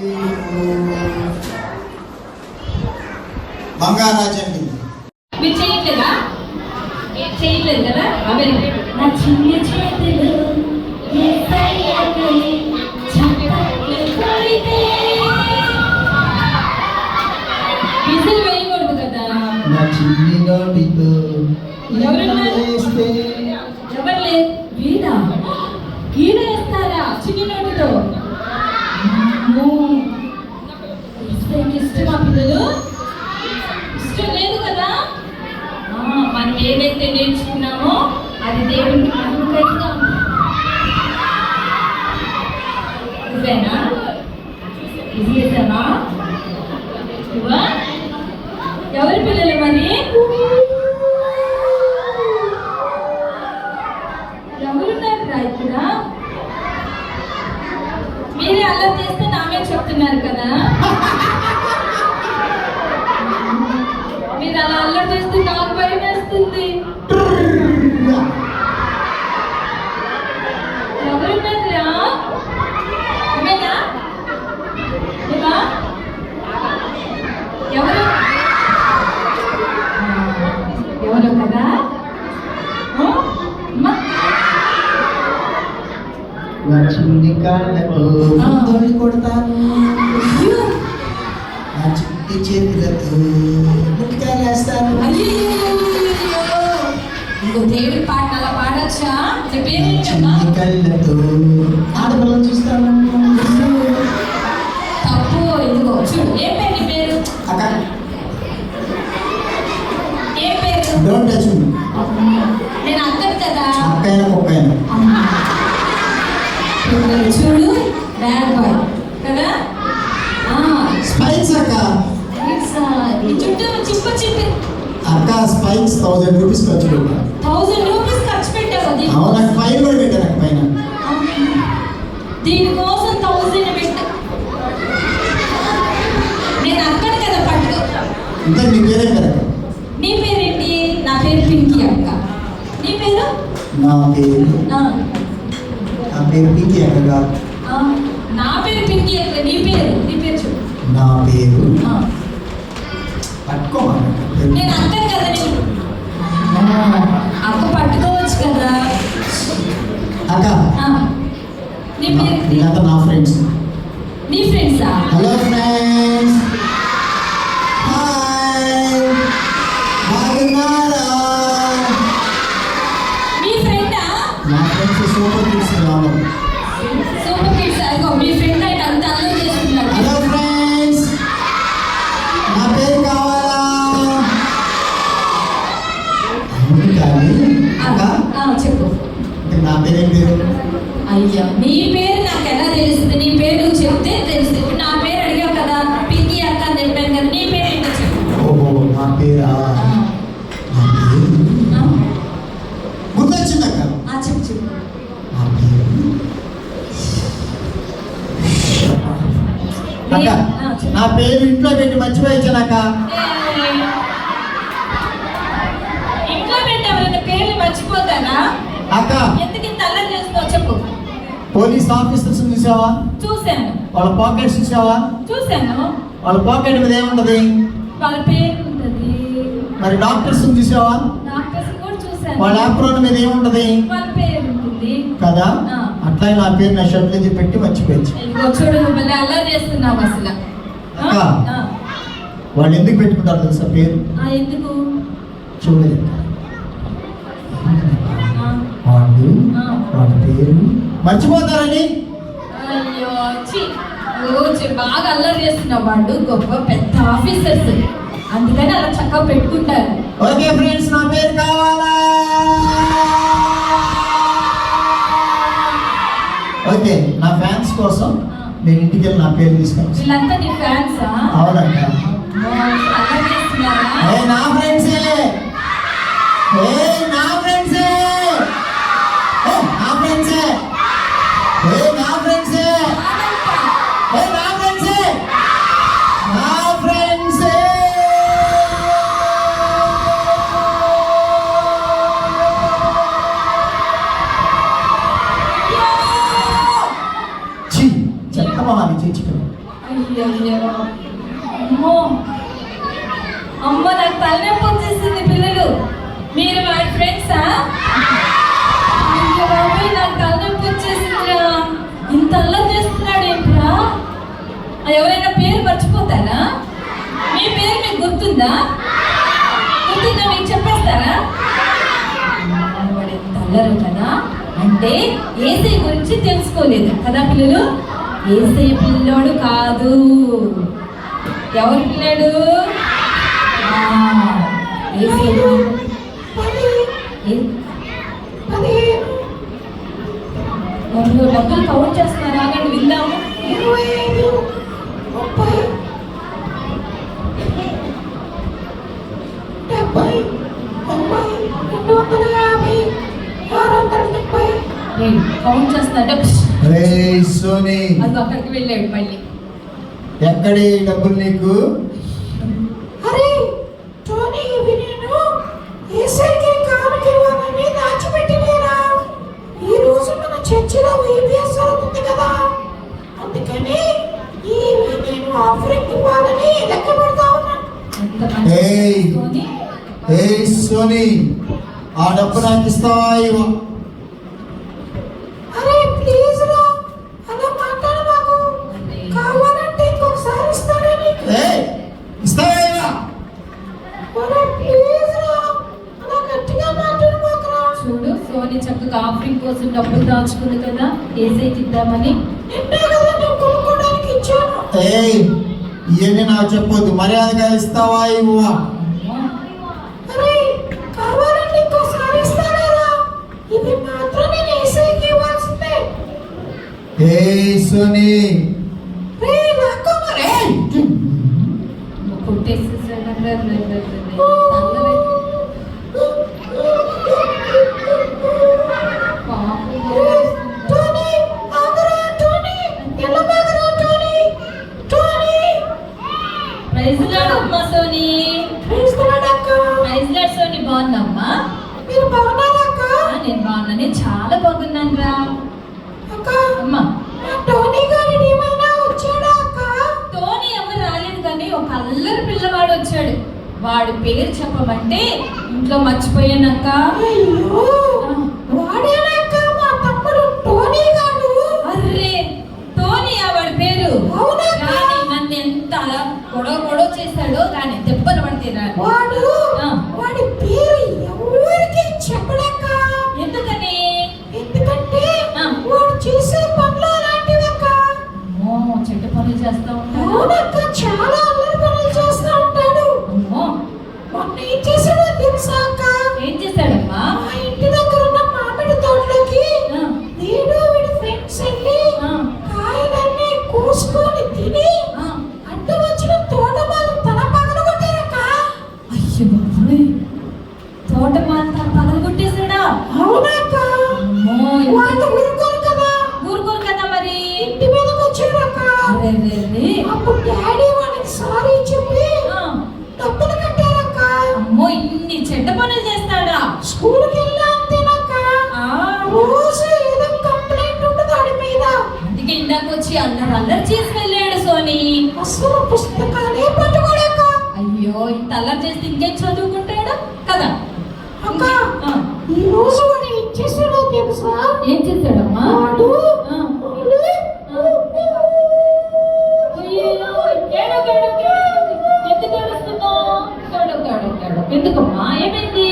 [SPEAKER 1] బంగారాజండి.
[SPEAKER 2] మీరు చేయట్లేదా? చేయట్లేదు కదా? నా చిన్న చేతులు విజిల్ వేయకూడదు కదా.
[SPEAKER 1] నా చిన్ని నోటితో
[SPEAKER 2] ఎవరు లేదు. వీడా గీడ వేస్తారా చిన్ని నోటితో? ఇష్టమా పిల్లలు? ఇష్టం లేదు కదా. మనం ఏదైతే నేర్చుకున్నామో అది దేవుడికి అనుకూలంగా ఇదేనా? ఇది చేసామా? ఎవరి పిల్లలు మరి? ఎవరున్నారు రా ఇక్కడ? మీరే అల్లరి చేస్తే నామే చెప్తున్నారు కదా. మీరు అలా అల్లరి చేస్తే నాకు భయం వేస్తుంది. ఎవరున్నారా? ఎవరు ఎవరు కదా?
[SPEAKER 1] చిన్ని కాళ్ళతో కొడతాను, నా చిట్టి చేతులతో ముక్కాలేస్తాను.
[SPEAKER 2] ఇంకో దేవుడి పాట అలా పాడచ్చా?
[SPEAKER 1] చిన్ని కళ్ళతో ఆడపిల్లని చూస్తాను.
[SPEAKER 2] తప్పు. ఇదిగో చూడు. ఏ పేరు నీ పేరు?
[SPEAKER 1] అక్క
[SPEAKER 2] ఏ పేరు?
[SPEAKER 1] Don't touch me.
[SPEAKER 2] నేను అక్కని కదా.
[SPEAKER 1] అక్కైనా కుక్కైనా.
[SPEAKER 2] చూడు బ్యాడ్ బాయ్ కదా.
[SPEAKER 1] స్పైక్స్ అక్క.
[SPEAKER 2] ఈ చుట్టూ చిప్పి
[SPEAKER 1] అక్క స్పైక్స్ 1000 రూపీస్ ఖర్చు పెట్టా.
[SPEAKER 2] 1000 రూపీస్ ఖర్చు పెట్టావు.
[SPEAKER 1] అవును, నాకు ఫైన్ కూడా పెట్టాను. నాకు పైన
[SPEAKER 2] దీనికోసం 1000 పెట్టా. నేను అక్కని కదా పట్టు.
[SPEAKER 1] ఇంకా నీ పేరే కదా?
[SPEAKER 2] నీ పేరేంటి? నా పేరు పింకీ అక్క. నీ పేరు?
[SPEAKER 1] నా పేరు పింకీ అక్క కాదు.
[SPEAKER 2] నా పేరు పింకీ అక్క. నీ పేరు? నీ పేరు చూడు.
[SPEAKER 1] నా పేరు పట్టుకోమా.
[SPEAKER 2] నేను అక్కని కదా. నేను అక్క పట్టుకోవచ్చు కదా.
[SPEAKER 1] అక్క
[SPEAKER 2] నీ పేరు?
[SPEAKER 1] వీళ్ళంతా నా ఫ్రెండ్స్.
[SPEAKER 2] నీ ఫ్రెండ్సా?
[SPEAKER 1] హలో ఫ్రెండ్స్, హాయ్, బాగున్నారా?
[SPEAKER 2] మీ ఫ్రెండా?
[SPEAKER 1] నా friends super kids Ramu.
[SPEAKER 2] Super kids. అదిగో మీ ఫ్రెండ్ అయితే అంత అల్లరి చేస్తున్నాడు.
[SPEAKER 1] హలో ఫ్రెండ్స్, నా పేరు కావాలా? కానీ
[SPEAKER 2] చెప్పు.
[SPEAKER 1] నా పేరు పేరు?
[SPEAKER 2] అయ్యా, నీ పేరు నాకు ఎలా తెలుస్తుంది? నీ పేరు నువ్వు చెప్తే తెలుస్తుంది. ఇప్పుడు నా పేరు అడిగావు కదా, పింకీ అక్క అని చెప్పాను కదా. నీ పేరు ఏంటో చెప్పు.
[SPEAKER 1] ఓహో, నా పేరా? నా పేరు గుర్తొచ్చింది అక్క.
[SPEAKER 2] చెప్పు చెప్పు.
[SPEAKER 1] నా పేరు అక్క. నా పేరు ఇంట్లో పెట్టి మర్చిపోయించానక్క.
[SPEAKER 2] ఇంట్లో పెట్టి ఎవరైనా పేర్లు మర్చిపోతారా
[SPEAKER 1] అక్క?
[SPEAKER 2] ఎందుకు ఇంత అల్లరి చేస్తావు చెప్పు.
[SPEAKER 1] పోలీస్ ఆఫీసర్స్ చూసావా?
[SPEAKER 2] చూశాను.
[SPEAKER 1] వాళ్ళ పాకెట్స్ చూసావా?
[SPEAKER 2] చూశాను.
[SPEAKER 1] వాళ్ళ పాకెట్ మీద ఏముంటది?
[SPEAKER 2] వాళ్ళ పేరు ఉంటది.
[SPEAKER 1] మరి డాక్టర్స్ చూసావా?
[SPEAKER 2] డాక్టర్స్ కూడా చూశాను.
[SPEAKER 1] వాళ్ళ ఆప్రోన్ మీద ఏముంటది?
[SPEAKER 2] వాళ్ళ పేరు ఉంటుంది
[SPEAKER 1] కదా. అట్లా నా పేరు నా షర్ట్ నుంచి పెట్టి మర్చిపోయించు.
[SPEAKER 2] చూడు, మళ్ళీ అల్లరి చేస్తున్నావు అసలు.
[SPEAKER 1] అక్క, వాళ్ళు ఎందుకు పెట్టుకుంటారు తెలుసా పేరు?
[SPEAKER 2] ఎందుకు?
[SPEAKER 1] చూడలేదు వాళ్ళు వాళ్ళ పేరు మర్చిపోతారని.
[SPEAKER 2] అయ్యో బాగా అల్లరి చేస్తున్నావు. వాళ్ళు గొప్ప పెద్ద ఆఫీసర్స్, అందుకని అలా చక్కగా పెట్టుకుంటారు.
[SPEAKER 1] ఓకే ఫ్రెండ్స్, నా పేరు కావాలా? ఓకే, నా ఫ్యాన్స్ కోసం నేను ఇంటికి వెళ్ళి నా పేరు తీసుకొని
[SPEAKER 2] వీళ్ళంతా నీ ఫ్యాన్సా?
[SPEAKER 1] అవునంట.
[SPEAKER 2] అల్లరి చేస్తున్నారా?
[SPEAKER 1] నా ఫ్రెండ్సే, నా ఫ్రెండ్సే, నా ఫ్రెండ్సే, నా ఫ్రెండ్సే, నా ఫ్రెండ్సే, నా ఫ్రెండ్సే. చెత్తమని చేర్చుకో.
[SPEAKER 2] అయ్యో అమ్మో అమ్మ, నాకు తలనొప్పి వచ్చేసింది. పిల్లలు మీరు వాడి ఫ్రెండ్సా? అయ్యో బాబోయ్, నాకు తలనొప్పి వచ్చేసిందిరా. ఇంత అల్లరి చేస్తున్నాడు ఏంట్రా? ఎవరైనా పేరు మర్చిపోతారా? మీ పేరు మీకు గుర్తుందా? గుర్తుందా? మీకు చెప్పేస్తారా? వాడు ఎంత అల్లరు కదా, అంటే ఏసై గురించి తెలుసుకోలేదు కదా పిల్లలు. ఏసై పిల్లోడు కాదు. ఎవరు పిల్లాడు? డబ్బులు కౌంట్ చేస్తున్నారా? కానీ విందాము.
[SPEAKER 3] 25, 30, 70, 80, 250, 670.
[SPEAKER 2] కౌంట్ చేస్తున్నాడు.
[SPEAKER 1] సోని
[SPEAKER 2] అది అక్కడికి వెళ్ళాడు మళ్ళీ.
[SPEAKER 1] ఎక్కడి డబ్బులు నీకు?
[SPEAKER 3] అరే టోనీ, ఇవి నేను యేసయ్యకి కానుక ఇవ్వాలని దాచిపెట్టినేరా. ఈ రోజు మన చర్చిలో ఈబీఎస్ జరుగుతుంది కదా, అందుకని ఇవి నేను ఆఫరింగ్ ఇవ్వాలని లెక్క పెడతా ఉన్నాను.
[SPEAKER 1] సోని, ఆ డబ్బు నాకు ఇస్తావా? ఇవ్వ.
[SPEAKER 3] అరే ప్లీజ్ రా, అలా మాట్లాడు. నాకు కావాలంటే ఇంకొకసారి ఇస్తానే నీకు.
[SPEAKER 1] ఇస్తావా?
[SPEAKER 3] అరే ప్లీజ్ రా, అలా గట్టిగా మాట్లాడు మాకురా.
[SPEAKER 2] చూడు, సోని చక్కగా ఆఫరింగ్ కోసం డబ్బులు దాచుకుంది కదా, ఏసైకి ఇద్దామని.
[SPEAKER 3] నిన్నే కదా నేను కొనుక్కోవడానికి ఇచ్చాను.
[SPEAKER 1] ఇవన్నీ నాకు చెప్పొద్దు. మర్యాదగా ఇస్తావా? ఇవ్వ.
[SPEAKER 3] అరే కావాలంటే ఇంకోసారి ఇస్తానేరా. ఇది మాత్రం నేను యేసయ్యకి ఇవ్వాల్సిందే.
[SPEAKER 1] సోని,
[SPEAKER 3] రే నాకు మరే టోనీ, ఆగరా టోనీ, ఎలా బాగరా టోనీ. టోనీ
[SPEAKER 2] ప్రైజ్ లార్డ్ అమ్మా సోని.
[SPEAKER 3] ప్లీజ్ అక్క.
[SPEAKER 2] ప్రైజ్ లార్డ్ సోని, బాగున్నామ్మా?
[SPEAKER 3] మీరు బాగున్నారా అక్క?
[SPEAKER 2] నేను బాగున్నా, నేను చాలా బాగున్నాను రా.
[SPEAKER 3] అక్క,
[SPEAKER 2] అమ్మా,
[SPEAKER 3] టోనీ గారు ఏమైనా వచ్చాడా అక్క?
[SPEAKER 2] టోనీ ఎవరు రాలేదు, కానీ ఒక అల్లరి పిల్లవాడు వచ్చాడు. వాడి పేరు చెప్పమంటే ఇంట్లో మర్చిపోయానక్క.
[SPEAKER 3] అయ్యో, వాడేనాక మా తమ్ముడు టోనీ గారు.
[SPEAKER 2] అర్రే, టోనీ వాడి పేరు.
[SPEAKER 3] అవునా?
[SPEAKER 2] కానీ నన్ను ఎంత గొడవ చేశాడో, కానీ దెబ్బలు పడితే
[SPEAKER 3] వాడు వాడి పేరు ఎవరికి చెప్పడక్క.
[SPEAKER 2] ఎందుకని?
[SPEAKER 3] ఎందుకంటే వాడు చేసే పనులు అలాంటివి అక్క.
[SPEAKER 2] అమ్మో, చెడ్డ పనులు చేస్తా ఉంటాడు.
[SPEAKER 3] అవునక్క, చాలా అల్లరి పనులు చేస్తూ ఉంటాడు.
[SPEAKER 2] అమ్మో,
[SPEAKER 3] మొన్న ఏం చేశాడో తెలుసా అక్క?
[SPEAKER 2] ఏం చేశాడమ్మా?
[SPEAKER 3] మా ఇంటి దగ్గర ఉన్న మామిడి తోటలోకి వీడు వీడి ఫ్రెండ్స్ వెళ్ళి కాయలన్నీ కోసుకొని తిని అడ్డు వచ్చిన తోటమాలు తల పగలగొట్టారక్క.
[SPEAKER 2] అయ్యో బాబోయ్, తోటమాల పగలగొట్టేశాడా?
[SPEAKER 3] అవునక్క.
[SPEAKER 2] అమ్మో,
[SPEAKER 3] వాళ్ళు ఊరుకోరు కదా,
[SPEAKER 2] ఊరుకోరు కదా మరి.
[SPEAKER 3] ఇంటి మీదకి వచ్చారక్క. అప్పుడు డాడీ వాళ్ళకి సారీ చెప్పి డబ్బులు కట్టారక్క.
[SPEAKER 2] అమ్మో, ఇన్ని చెడ్డ పనులు చేస్తాడా?
[SPEAKER 3] స్కూల్కి వెళ్ళా అంతేనక్క. రోజు ఏదో కంప్లైంట్ ఉంటుంది వాడి మీద.
[SPEAKER 2] అందుకే ఇందాక వచ్చి అల్లరి చేసి వెళ్ళాడు సోని.
[SPEAKER 3] అసలు పుస్తకాలే పట్టుకోడక్క.
[SPEAKER 2] అయ్యో, ఇంత అల్లరి చేస్తే ఇంకేం చదువుకుంటాడు కదా.
[SPEAKER 3] అక్క, ఈ రోజు వాడు ఏం చేశాడో తెలుసా?
[SPEAKER 2] ఏం చేశాడమ్మా?
[SPEAKER 3] వాడు
[SPEAKER 2] ఎందుకమ్మా, ఏమైంది?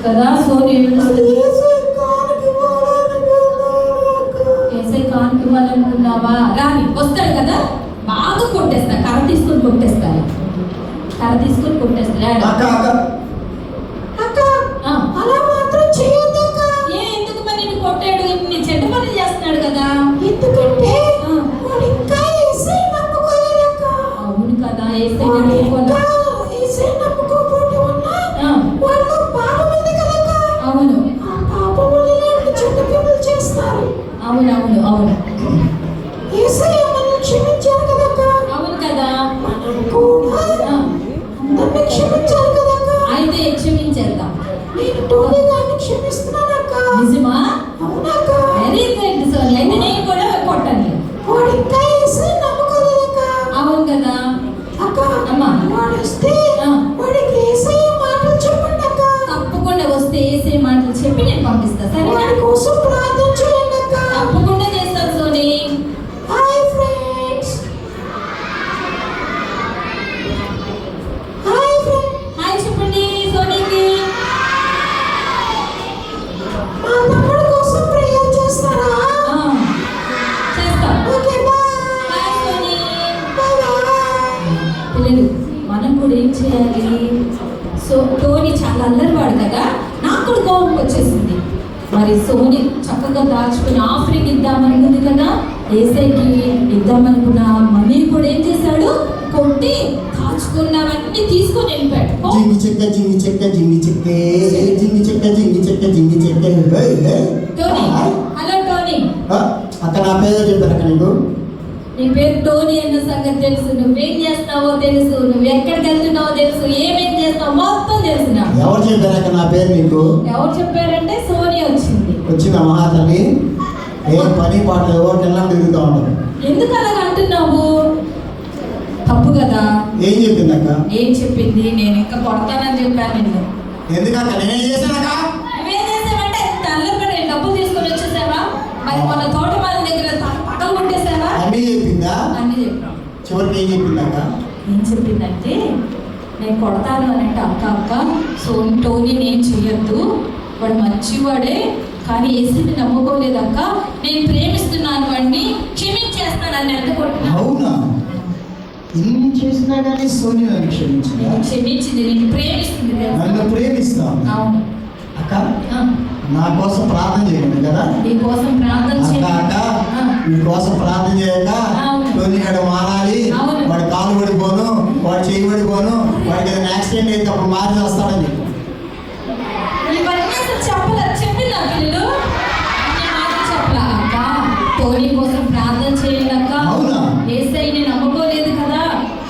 [SPEAKER 2] కదా సోని, ఏసై కానుక ఇవ్వాలనుకున్నావా? రాని వస్తాడు కదా, బాగా కొట్టేస్తా, కర్ర తీసుకొని కొట్టేస్తాను. కర్ర తీసుకొని కొట్టేస్తాడు.
[SPEAKER 1] అక్క అక్క
[SPEAKER 3] అక్క అలా మాత్రం చేయొద్దక్క.
[SPEAKER 2] ఎందుకు మరి నిన్ను కొట్టాడు? నీ చెడ్డ పని చేస్తున్నాడు కదా.
[SPEAKER 3] ఎందుకంటే వాడు ఇంకా యేసయ్య నమ్ముకోలేదక్క.
[SPEAKER 2] అవును కదా,
[SPEAKER 3] వాడు ఇంకా యేసయ్య నమ్ముకోకపోవడం వల్ల వాళ్ళు పాపం ఉంది కదక్క.
[SPEAKER 2] అవును,
[SPEAKER 3] ఆ పాపం వల్ల చెడ్డ పనులు చేస్తారు.
[SPEAKER 2] అవునవును అవును
[SPEAKER 3] యేసయ్య మనల్ని క్షమించారు కదక్క.
[SPEAKER 2] అవును కదా,
[SPEAKER 3] మనం కూడా అందరినీ క్షమించాలి కదక్క.
[SPEAKER 2] అయితే క్షమించేద్దాం.
[SPEAKER 3] నేను టోనీ గారిని క్షమిస్తున్నానక్క.
[SPEAKER 2] నిజమా?
[SPEAKER 3] అవునక్క.
[SPEAKER 2] Very good Soni. అయితే నేను కూడా కొట్టండి.
[SPEAKER 3] వాడు ఇంకా యేసయ్య నమ్ముకోలేదక్క.
[SPEAKER 2] అవును కదా
[SPEAKER 3] అక్క
[SPEAKER 2] అమ్మా.
[SPEAKER 3] వాడు వస్తే వాడికి యేసయ్య మాటలు చెప్పండి అక్క.
[SPEAKER 2] తప్పకుండా వస్తే ఏసే మాటలు చెప్పి నేను పంపిస్తా. సరే,
[SPEAKER 3] వాడి కోసం ప్రార్థన చేయండి అక్క.
[SPEAKER 2] తప్పకుండా చేస్తాను Soni.
[SPEAKER 3] Hi friends. Hi friends.
[SPEAKER 2] Hi చెప్పండి సోనీకి.
[SPEAKER 3] మా తమ్ముడు కోసం ప్రేయర్ చేస్తారా?
[SPEAKER 2] చేస్తాం.
[SPEAKER 3] Okay bye.
[SPEAKER 2] Hi Soni.
[SPEAKER 3] Bye bye.
[SPEAKER 2] పిల్లలు, మనం కూడా ఏం చేయాలి? సో టోనీ చాలా అల్లరివాడు కదా, నాకు కూడా కోపం వచ్చేసింది. మరి సోని చక్కగా దాచుకుని ఆఫరింగ్ ఇద్దామనుకుంది కదా, ఏసైకి ఇద్దామనుకున్న మనీ కూడా ఏం చేశాడు? కొట్టి దాచుకున్నవన్నీ తీసుకొని వెళ్ళిపోయాడు.
[SPEAKER 1] జింగి చెక్క జింగి చెక్క జింగి చెక్కే జింగి చెక్క జింగి చెక్క జింగి చెక్కే.
[SPEAKER 2] Tony, hello Tony.
[SPEAKER 1] అక్క నా పేరు చెప్పాను నీకు.
[SPEAKER 2] నీ పేరు టోనీ అన్న సంగతి తెలుసు, నువ్వేం చేస్తావో తెలుసు, నువ్వు ఎక్కడికి వెళ్తున్నావో తెలుసు, ఏమేం చేస్తావో మొత్తం తెలుసు నాకు.
[SPEAKER 1] ఎవరు చెప్పారక్క నా పేరు నీకు?
[SPEAKER 2] ఎవరు చెప్పారంటే సోని వచ్చింది.
[SPEAKER 1] వచ్చిన మహాతల్లి ఏం పని పాట ఎవరికెళ్ళా తిరుగుతూ ఉంటారు.
[SPEAKER 2] ఎందుకు అలాగ అంటున్నావు? తప్పు కదా.
[SPEAKER 1] ఏం చెప్పిందక్క?
[SPEAKER 2] ఏం చెప్పింది? నేను ఇంకా కొడతానని చెప్పాను నిన్ను.
[SPEAKER 1] ఎందుకక్క నేనేం చేశానక్క?
[SPEAKER 2] నువ్వేం చేసావంటే తెల్లబడి డబ్బులు తీసుకొని వచ్చేసావా? మరి మన తోట వాళ్ళ దగ్గర పక్కన కొట్టేసావా?
[SPEAKER 1] అన్నీ చెప్పిందా?
[SPEAKER 2] అన్నీ చెప్పాను.
[SPEAKER 1] చివరికి ఏం చెప్పిందక్క?
[SPEAKER 2] ఏం చెప్పిందంటే నేను కొడతాను అని అంటే అక్క సో టోనీ నేను చెయ్యొద్దు, వాడు మంచివాడే కానీ ఏసీని నమ్ముకోలేదక్క, నేను ప్రేమిస్తున్నాను వాడిని, క్షమించేస్తానని ఎంత కొట్టినా.
[SPEAKER 1] అవునా? ఇన్ని చేసినా కానీ సోనియా నన్ను క్షమించిందా?
[SPEAKER 2] నేను క్షమించింది, నేను ప్రేమిస్తుంది తెలుసా?
[SPEAKER 1] నన్ను ప్రేమిస్తాను.
[SPEAKER 2] అవును.
[SPEAKER 1] అక్క నా కోసం ప్రార్థన చేయండి కదా.
[SPEAKER 2] నీ కోసం ప్రార్థన
[SPEAKER 1] అక్క
[SPEAKER 2] చేయండి.
[SPEAKER 1] అక్క నీ కోసం ప్రార్థన చేయక
[SPEAKER 2] అవును.
[SPEAKER 1] టోనీగాడు మారాలి,
[SPEAKER 2] అవును.
[SPEAKER 1] వాడు కాలు పడిపోను, వాడు చేయి పడిపోను, వాడికి ఏదైనా యాక్సిడెంట్ అయితే అప్పుడు మారి వస్తాడని.
[SPEAKER 2] ఇవన్నీ అసలు చెప్పిందా పిల్లలు? అన్ని మాటలు చెప్పలా అక్క. టోనీ కోసం ప్రార్థన చేయండి అక్క.
[SPEAKER 1] అవునా?
[SPEAKER 2] ఏసైని నమ్ముకోలేదు కదా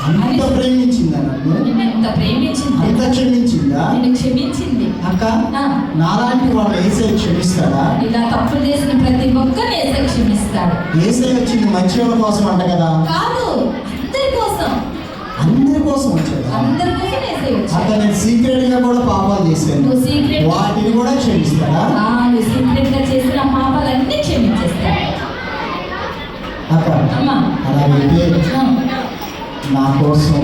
[SPEAKER 1] అంత ప్రేమించిందా నన్ను?
[SPEAKER 2] నిన్ను ఎంత ప్రేమించింది,
[SPEAKER 1] అంత క్షమించిందా?
[SPEAKER 2] నిన్ను క్షమించింది
[SPEAKER 1] అక్క
[SPEAKER 2] ఆ,
[SPEAKER 1] నాలాంటి వాళ్ళు ఏసై క్షమిస్తాడా?
[SPEAKER 2] ఇలా తప్పులు చేసిన ప్రతి ఒక్కరిని ఏసై క్షమిస్తాడు.
[SPEAKER 1] ఏసై వచ్చింది మంచి వాళ్ళ కోసం అంట కదా.
[SPEAKER 2] కాదు, అందరి కోసం.
[SPEAKER 1] అందరి కోసం వచ్చాడా?
[SPEAKER 2] అందరి కోసం ఏసై
[SPEAKER 1] అక్క
[SPEAKER 2] వచ్చాడు.
[SPEAKER 1] నేను సీక్రెట్ గా కూడా పాపాలు చేశాను,
[SPEAKER 2] నువ్వు సీక్రెట్
[SPEAKER 1] వాటిని కూడా క్షమిస్తాడా?
[SPEAKER 2] నువ్వు సీక్రెట్ గా చేసిన పాపాలన్నీ క్షమించేస్తాడు.
[SPEAKER 1] అక్క
[SPEAKER 2] అమ్మా
[SPEAKER 1] అలాగైతే నా కోసం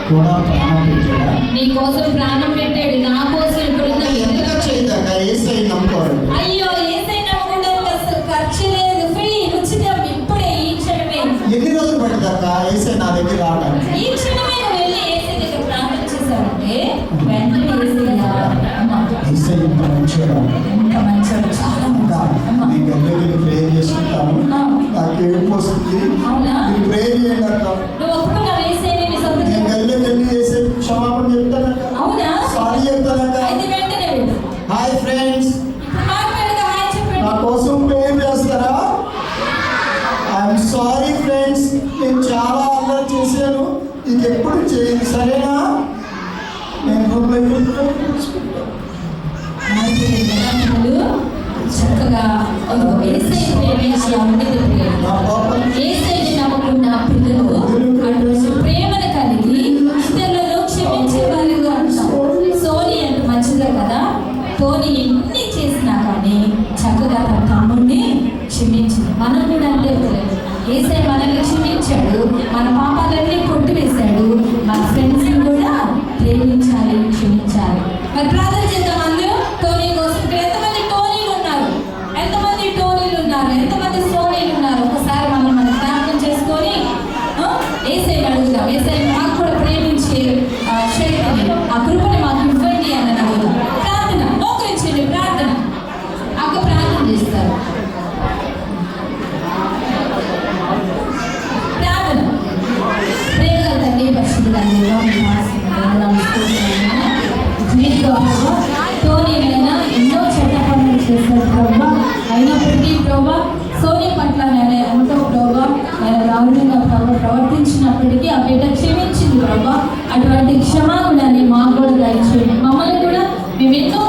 [SPEAKER 1] కూడా ప్రాణం పెట్టాడా?
[SPEAKER 2] నీ కోసం ప్రాణం పెట్టాడు, నా కోసం ఇప్పుడు
[SPEAKER 1] ఎంత చేయదాక ఏసై నమ్ముకోవాలంటే
[SPEAKER 2] అయ్యో ఏసై నమ్మకుండా అసలు ఖర్చు లేదు, ఫ్రీ ఉచితం, ఇప్పుడే ఈ క్షణమే.
[SPEAKER 1] ఎన్ని రోజులు పట్టిందక్క ఏసై నా దగ్గర రావడానికి?
[SPEAKER 2] ఈ క్షణమే నువ్వు వెళ్ళి ఏసై దగ్గర ప్రార్థన చేశావంటే వెంటనే
[SPEAKER 1] ఏసై ఇంత మంచివాడా?
[SPEAKER 2] ఎంత మంచివాడు, చాలా మంచివాడు.
[SPEAKER 1] నేను గల్లెకి ప్రేయర్ చేసుకుంటాను, నాకు ఏడుపు వస్తుంది,
[SPEAKER 2] అవునా?
[SPEAKER 1] మీరు ప్రేయర్ చేయండి అక్క.
[SPEAKER 2] నువ్వు ఒప్పుకున్నావు ఏసైని నీ సొంత
[SPEAKER 1] నేను గల్లెకి వెళ్ళి ఏసై క్షమాపణ చెప్తానక్క,
[SPEAKER 2] అవునా?
[SPEAKER 1] సారీ చెప్తానక్క.
[SPEAKER 2] అయితే వెంటనే వెళ్ళు.
[SPEAKER 1] హాయ్ ఫ్రెండ్స్,
[SPEAKER 2] ఇప్పుడు మాట్లాడగా హాయ్ చెప్పండి.
[SPEAKER 1] నా కోసం ప్రేయర్ చేస్తారా? ఐఎమ్ సారీ ఫ్రెండ్స్, నేను చాలా అల్లరి చేశాను, ఇది ఎప్పుడు చేయను సరేనా? నేను
[SPEAKER 2] చక్కగా ఏసై ప్రేమించి ఉండేది ఏసైని నమ్ముకున్న పిల్లలు అటువంటి ప్రేమను కలిగి ఇతరులను క్షమించే వారిగా ఉంటాం. సోని అంటే మంచిదే కదా, టోనీ ఎన్ని చేసినా కానీ చక్కగా తన తమ్ముడిని క్షమించింది. మనం కూడా అంటే ఏసై మనల్ని క్షమించాడు, మన పాపాలన్నీ కొట్టివేశాడు, మన ఫ్రెండ్స్ని కూడా ప్రేమించాలి, క్షమించాలి. మరి ప్రార్థన చేద్దాం అందరూ టోనీ కోసం. ఇక్కడ ఎంతమంది టోనీలు ఉన్నారు? ఎంతమంది టోనీలు ఉన్నారు? ఎంతమంది సోనీలు ఉన్నారు? ఒకసారి మనం మన ప్రార్థన అయినప్పటికీ ప్రభా సోని పట్ల నేను ఎంతో ప్రభా నేను దారుణంగా ప్రవర్తించినప్పటికీ ఆ బిడ్డ క్షమించింది ప్రభా. అటువంటి క్షమాగుణాన్ని మాకు కూడా దయచేయండి. మమ్మల్ని కూడా మేము ఎన్నో